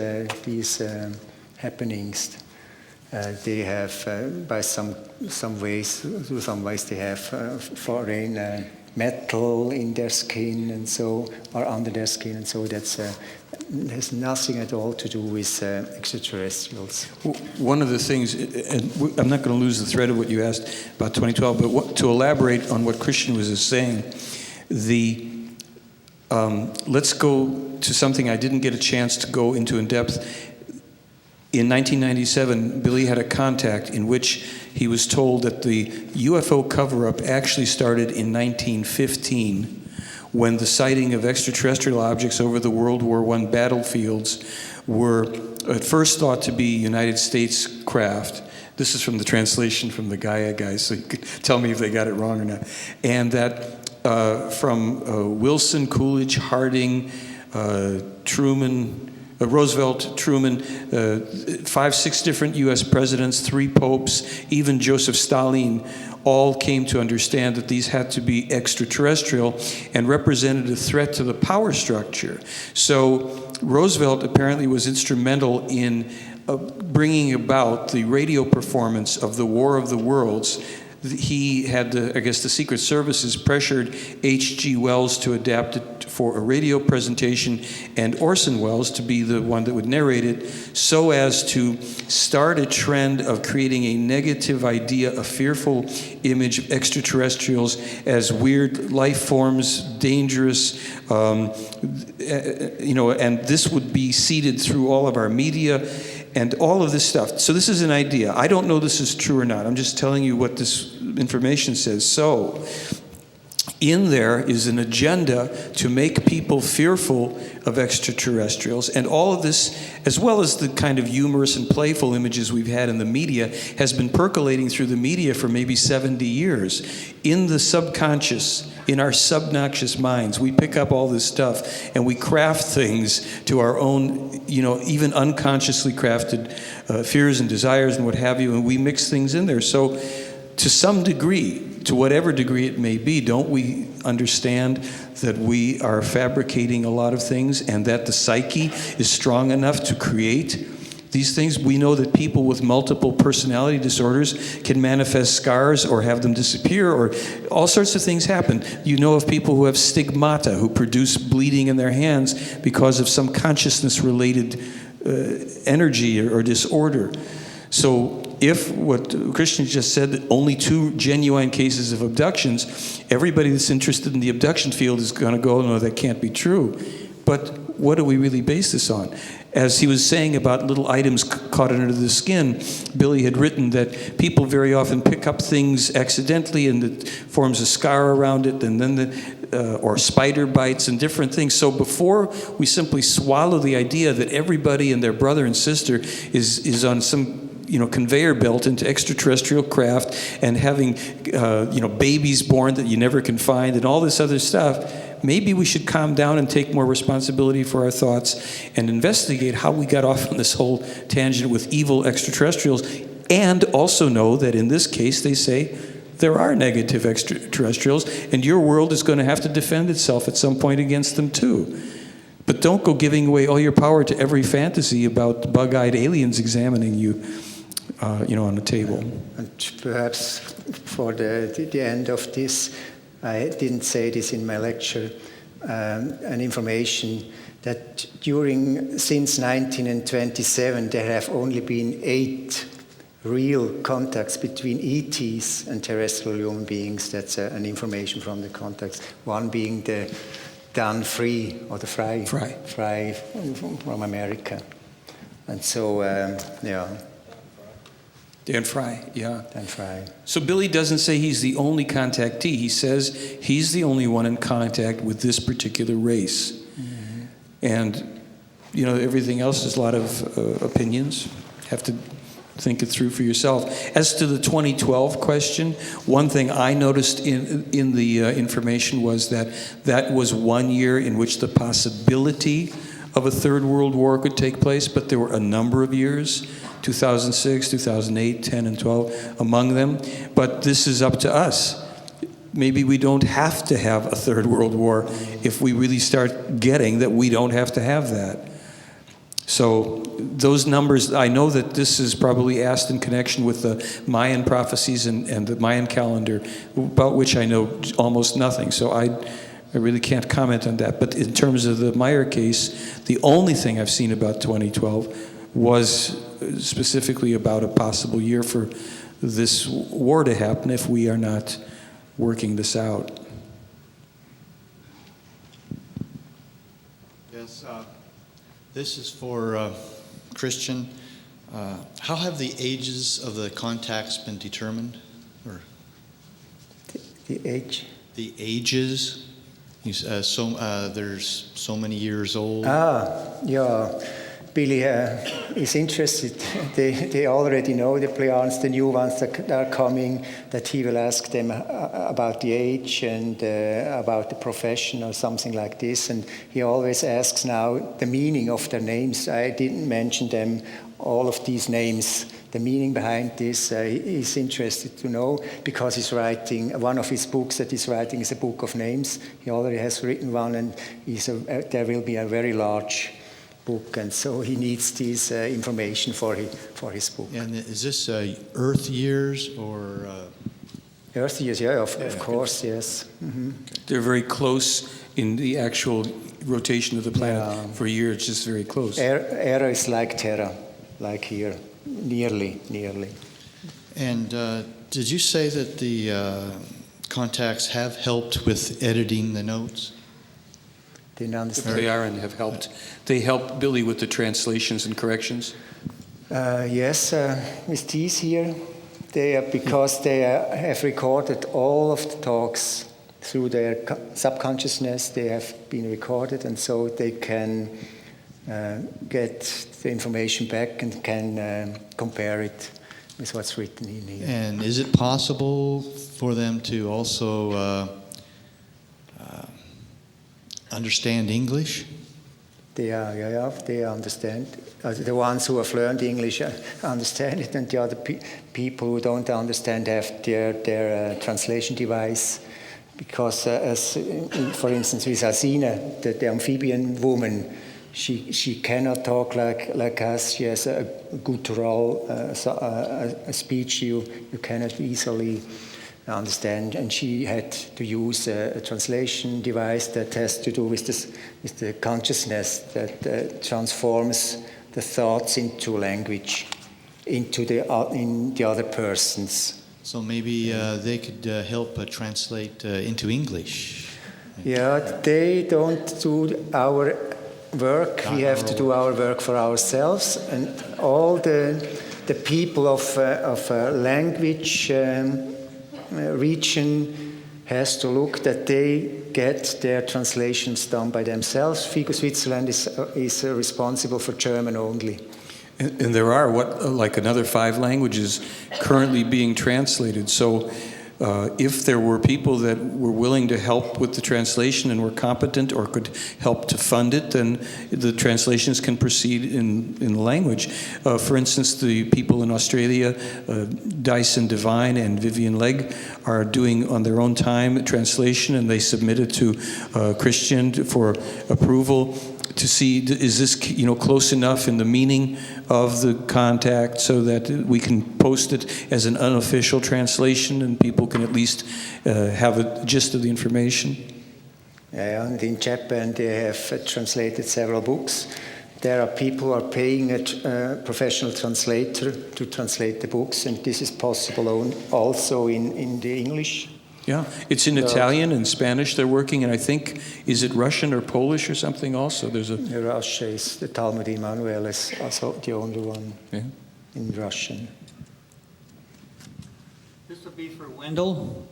happenings. They have by some ways they have foreign metal in their skin and so, or under their skin, and so that's has nothing at all to do with extraterrestrials. One of the things, and I'm not going to lose the thread of what you asked about 2012, but to elaborate on what Christian was saying, let's go to something I didn't get a chance to go into in depth. In 1997, Billy had a contact in which he was told that the UFO cover-up actually started in 1915, when the sighting of extraterrestrial objects over the World War I battlefields were at first thought to be United States craft. This is from the translation from the Gaia guys, so you could tell me if they got it wrong or not. And that from Wilson, Coolidge, Harding, Truman, Roosevelt, Truman, 5-6 different U.S. presidents, 3 popes, even Joseph Stalin, all came to understand that these had to be extraterrestrial and represented a threat to the power structure. So Roosevelt apparently was instrumental in bringing about the radio performance of the War of the Worlds. He had, the Secret Services pressured H.G. Wells to adapt it for a radio presentation and Orson Welles to be the one that would narrate it, so as to start a trend of creating a negative idea, a fearful image of extraterrestrials as weird life forms, dangerous, and this would be seeded through all of our media and all of this stuff. So this is an idea. I don't know this is true or not. I'm just telling you what this information says. So in there is an agenda to make people fearful of extraterrestrials, and all of this, as well as the kind of humorous and playful images we've had in the media, has been percolating through the media for maybe 70 years. In the subconscious, in our subnoxious minds, we pick up all this stuff and we craft things to our own, even unconsciously crafted fears and desires and what have you, and we mix things in there. So to some degree, to whatever degree it may be, don't we understand that we are fabricating a lot of things and that the psyche is strong enough to create these things? We know that people with multiple personality disorders can manifest scars or have them disappear, or all sorts of things happen. You know of people who have stigmata, who produce bleeding in their hands because of some consciousness-related energy or disorder. So if what Christian just said, that only 2 genuine cases of abductions, everybody that's interested in the abduction field is going to go, no, that can't be true. But what do we really base this on? As he was saying about little items caught under the skin, Billy had written that people very often pick up things accidentally and it forms a scar around it, and then or spider bites and different things. So before we simply swallow the idea that everybody and their brother and sister is on some conveyor belt into extraterrestrial craft and having, babies born that you never can find and all this other stuff, maybe we should calm down and take more responsibility for our thoughts and investigate how we got off on this whole tangent with evil extraterrestrials, and also know that in this case they say there are negative extraterrestrials and your world is going to have to defend itself at some point against them too. But But don't go giving away all your power to every fantasy about bug-eyed aliens examining you, on the table. And perhaps for the end of this, I didn't say this in my lecture, an information that since 1927 there have only been 8 real contacts between ETs and terrestrial human beings. That's an information from the contacts. One being the Dan Free, or the Fry from America. And so, Dan Fry, yeah. Dan Fry. So Billy doesn't say he's the only contactee. He says he's the only one in contact with this particular race. Mm-hmm. And, everything else is a lot of opinions. Have to think it through for yourself. As to the 2012 question, one thing I noticed in the information was that was one year in which the possibility of a third world war could take place, but there were a number of years, 2006, 2008, 10, and 12 among them. But this is up to us. Maybe we don't have to have a third world war if we really start getting that we don't have to have that. So those numbers, I know that this is probably asked in connection with the Mayan prophecies and the Mayan calendar, about which I know almost nothing. So I really can't comment on that. But in terms of the Meier case, the only thing I've seen about 2012 was specifically about a possible year for this war to happen if we are not working this out. Yes, this is for Christian. How have the ages of the contacts been determined? Or the age? The ages. There's so many years old. Yeah. Billy is interested. They already know the Plejadians, the new ones that are coming, that he will ask them about the age and about the profession or something like this. And he always asks now the meaning of their names. I didn't mention them, all of these names. The meaning behind this, he's interested to know, because he's writing, one of his books that he's writing is a book of names. He already has written one, and there will be a very large book, and so he needs this information for his book. And is this Earth years or? Earth years, yeah, of course, yes. Mm-hmm. They're very close in the actual rotation of the planet. For a year, it's just very close. Era is like Terra, like here, nearly. And did you say that the contacts have helped with editing the notes? Didn't understand. The Plejadians have helped. They help Billy with the translations and corrections? Yes, with these here, because they have recorded all of the talks through their subconsciousness. They have been recorded, and so they can get the information back and can compare it with what's written in here. And is it possible for them to also understand English? They understand. The ones who have learned English understand it, and the other people who don't understand have their translation device. Because, for instance, with Asina, the amphibian woman, she cannot talk like us. She has a guttural a speech you cannot easily understand, and she had to use a translation device that has to do with the consciousness that transforms the thoughts into language, into in the other person's. So maybe they could help translate into English. Yeah, they don't do our work. We have to do our work for ourselves, and all the people of language region has to look that they get their translations done by themselves. FIGO Switzerland is responsible for German only. And there are like another 5 languages currently being translated. So if there were people that were willing to help with the translation and were competent or could help to fund it, then the translations can proceed in the language. For instance, the people in Australia, Dyson Devine and Vivian Legg, are doing on their own time translation, and they submit it to Christian for approval to see, is this, close enough in the meaning of the contact so that we can post it as an unofficial translation and people can at least have a gist of the information? And in Japan they have translated several books. There are people who are paying a professional translator to translate the books, and this is possible also in the English. Yeah, it's in Italian and Spanish they're working, and I think, is it Russian or Polish or something also? There's a Russia is the Talmud Immanuel is also the only one in Russian. This will be for Wendell.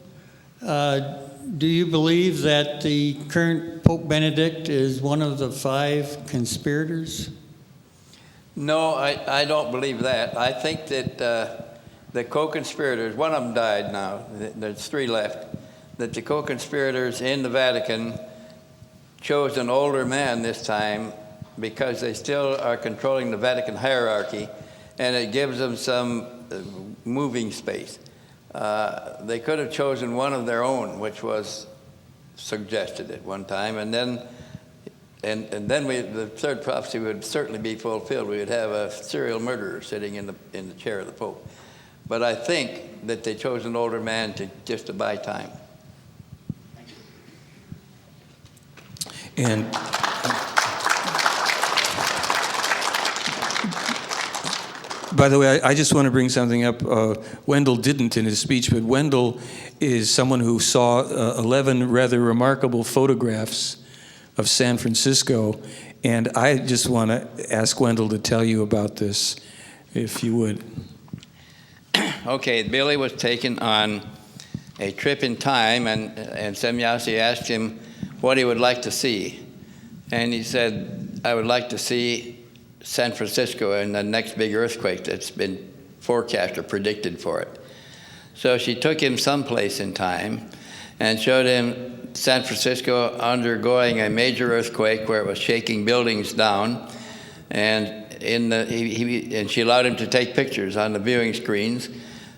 Do you believe that the current Pope Benedict is one of the 5 conspirators? No, I don't believe that. I think that the co-conspirators, one of them died now, there's 3 left, that the co-conspirators in the Vatican chose an older man this time because they still are controlling the Vatican hierarchy, and it gives them some moving space. They could have chosen one of their own, which was suggested at one time, and then the third prophecy would certainly be fulfilled. We would have a serial murderer sitting in the chair of the Pope. But I think that they chose an older man just to buy time. And by the way, I just want to bring something up. Wendell didn't in his speech, but Wendell is someone who saw 11 rather remarkable photographs of San Francisco, and I just want to ask Wendell to tell you about this, if you would. Okay, Billy was taken on a trip in time, and Semyasi asked him what he would like to see. And he said, I would like to see San Francisco and the next big earthquake that's been forecast or predicted for it. So she took him someplace in time and showed him San Francisco undergoing a major earthquake where it was shaking buildings down. And and she allowed him to take pictures on the viewing screens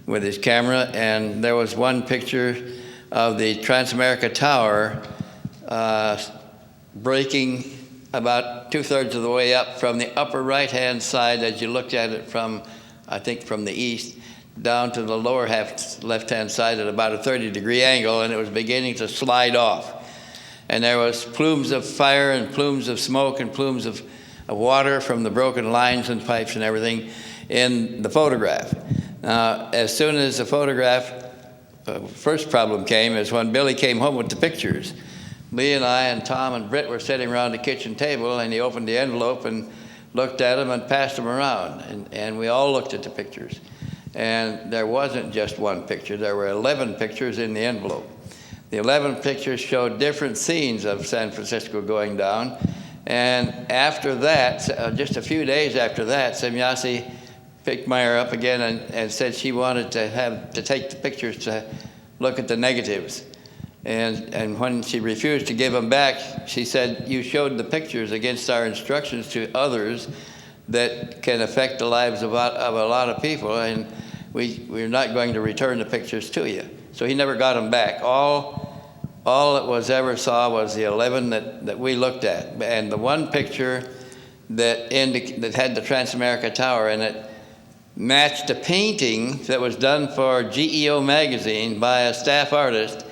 with his camera, and there was one picture of the Transamerica Tower breaking about 2/3 of the way up from the upper right-hand side as you looked at it from, I think, from the east, down to the lower half left-hand side at about a 30-degree angle, and it was beginning to slide off. And there was plumes of fire and plumes of smoke and plumes of water from the broken lines and pipes and everything in the photograph. Now, as soon as the photograph, first problem came is when Billy came home with the pictures. Lee and I and Tom and Britt were sitting around the kitchen table, and he opened the envelope and looked at them and passed them around. And we all looked at the pictures. And there wasn't just one picture. There were 11 pictures in the envelope. The 11 pictures showed different scenes of San Francisco going down. And after that, just a few days after that, Semyasi picked Meier up again and said she wanted to take the pictures to look at the negatives. And when she refused to give them back, she said, you showed the pictures against our instructions to others that can affect the lives of a lot of people, and we're not going to return the pictures to you. So he never got them back. All it was ever saw was the 11 that we looked at. And the one picture that had the Transamerica Tower in it matched a painting that was done for GEO magazine by a staff artist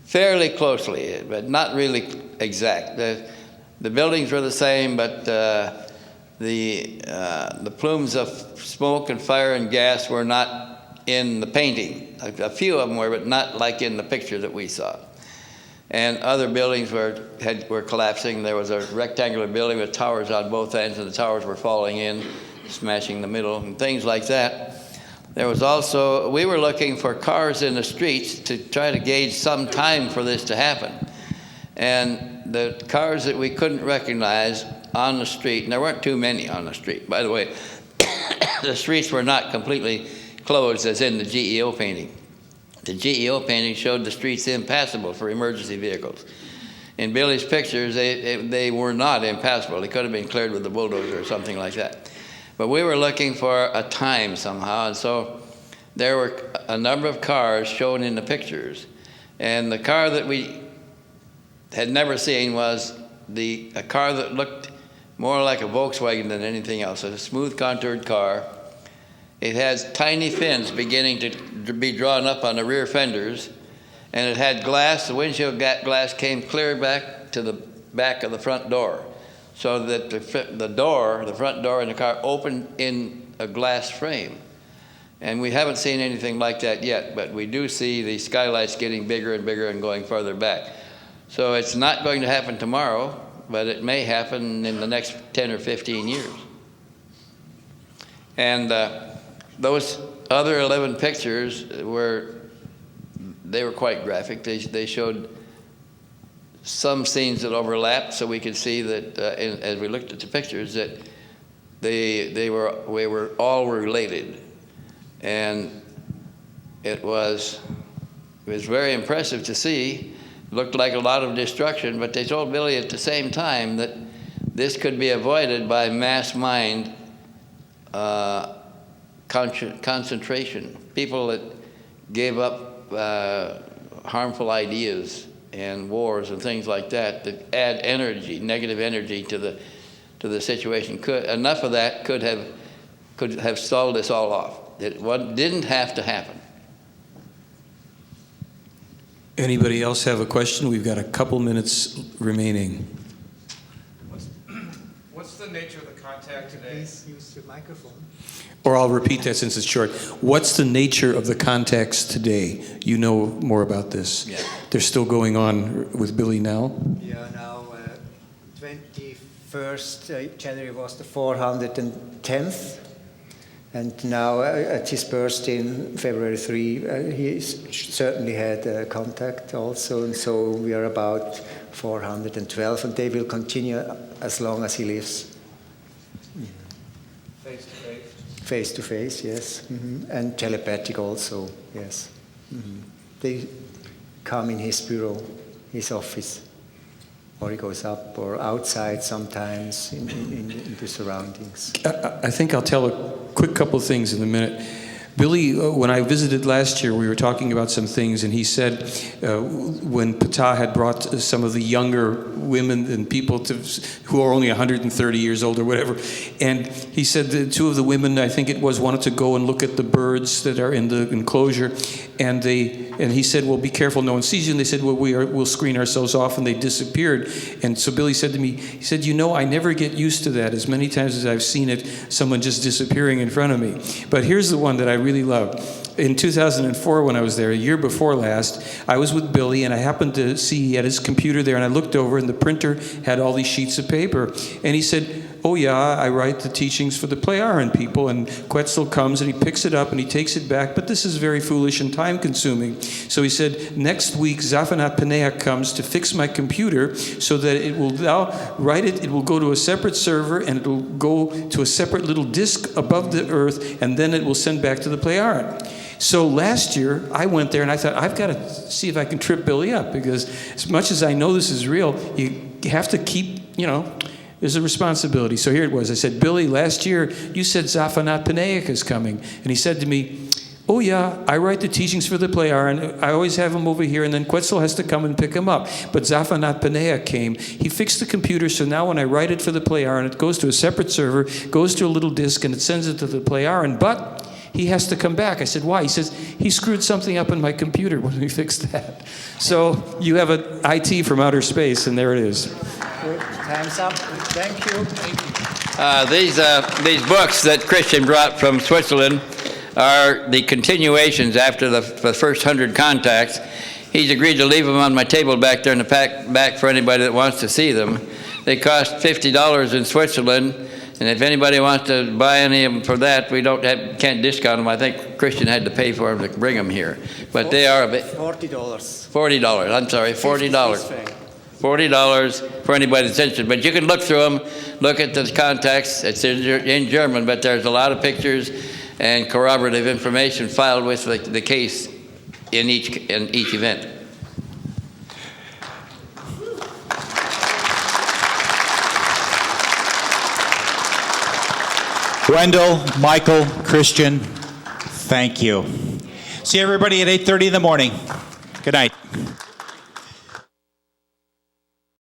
fairly closely, but not really exact. The buildings were the same, but the plumes of smoke and fire and gas were not in the painting. A few of them were, but not like in the picture that we saw. And other buildings were collapsing. There was a rectangular building with towers on both ends, and the towers were falling in, smashing the middle, and things like that. There was also, we were looking for cars in the streets to try to gauge some time for this to happen. And the cars that we couldn't recognize on the street, and there weren't too many on the street, by the way, the streets were not completely closed as in the GEO painting. The GEO painting showed the streets impassable for emergency vehicles. In Billy's pictures, they were not impassable. They could have been cleared with a bulldozer or something like that. But we were looking for a time somehow, and so there were a number of cars shown in the pictures. And the car that we had never seen was a car that looked more like a Volkswagen than anything else. It's a smooth contoured car. It has tiny fins beginning to be drawn up on the rear fenders, and it had glass. The windshield glass came clear back to the back of the front door, so that the front door in the car opened in a glass frame. And we haven't seen anything like that yet, but we do see the skylights getting bigger and bigger and going further back. So it's not going to happen tomorrow, but it may happen in the next 10 or 15 years. And those other 11 pictures were quite graphic. They showed some scenes that overlapped, so we could see that as we looked at the pictures that we were all related. And it was very impressive to see. It looked like a lot of destruction, but they told Billy at the same time that this could be avoided by mass mind concentration. People that gave up harmful ideas and wars and things like that add energy, negative energy to the situation. Enough of that could have stalled this all off. It didn't have to happen. Anybody else have a question? We've got a couple minutes remaining. What's the nature of the contact today? Please use the microphone. Or I'll repeat that since it's short. What's the nature of the contacts today? You know more about this. Yeah. They're still going on with Billy now? Yeah, now 21st January was the 410th. And now at his birthday in February 3, he certainly had contact also. And so we are about 412, and they will continue as long as he lives. Face to face? Face to face, yes. Mm-hmm. And telepathic also, yes. Mm-hmm. They come in his bureau, his office, or he goes up or outside sometimes in the surroundings. I think I'll tell a quick couple of things in a minute. Billy, when I visited last year, we were talking about some things, and he said when Ptah had brought some of the younger women and people who are only 130 years old or whatever, and he said that two of the women, I think it was, wanted to go and look at the birds that are in the enclosure, and he said, well, be careful, no one sees you. And they said, well, we'll screen ourselves off, and they disappeared. And so Billy said to me, he said, I never get used to that. As many times as I've seen it, someone just disappearing in front of me. But here's the one that I really love. In 2004, when I was there, a year before last, I was with Billy, and I happened to see he had his computer there, and I looked over, and the printer had all these sheets of paper. And he said, oh yeah, I write the teachings for the Plejaran people. And Quetzal comes and he picks it up and he takes it back, but this is very foolish and time consuming. So he said, next week Zaphanat Paneah comes to fix my computer so that it will now write it will go to a separate server, and it will go to a separate little disk above the earth, and then it will send back to the Plejaran. So last year, I went there and I thought, I've got to see if I can trip Billy up, because as much as I know this is real, you have to keep, there's a responsibility. So here it was. I said, Billy, last year you said Zaphanat Paneah is coming. And he said to me, oh yeah, I write the teachings for the Plejaran. I always have him over here, and then Quetzal has to come and pick him up. But Zaphanat Paneah came. He fixed the computer, so now when I write it for the Plejaran, it goes to a separate server, goes to a little disk, and it sends it to the Plejaran. But he has to come back. I said, why? He says, he screwed something up in my computer when we fixed that. So you have an IT from outer space, and there it is. Time's up. Thank you. These books that Christian brought from Switzerland are the continuations after the first 100 contacts. He's agreed to leave them on my table back there in the back for anybody that wants to see them. They cost $50 in Switzerland, and if anybody wants to buy any of them for that, we can't discount them. I think Christian had to pay for them to bring them here, but they are a bit. $40. $40. I'm sorry, $40. $40 for anybody that's interested. But you can look through them, look at the contacts. It's in German, but there's a lot of pictures and corroborative information filed with the case in each event. Wendell, Michael, Christian, thank you. See everybody at 8:30 in the morning. Good night.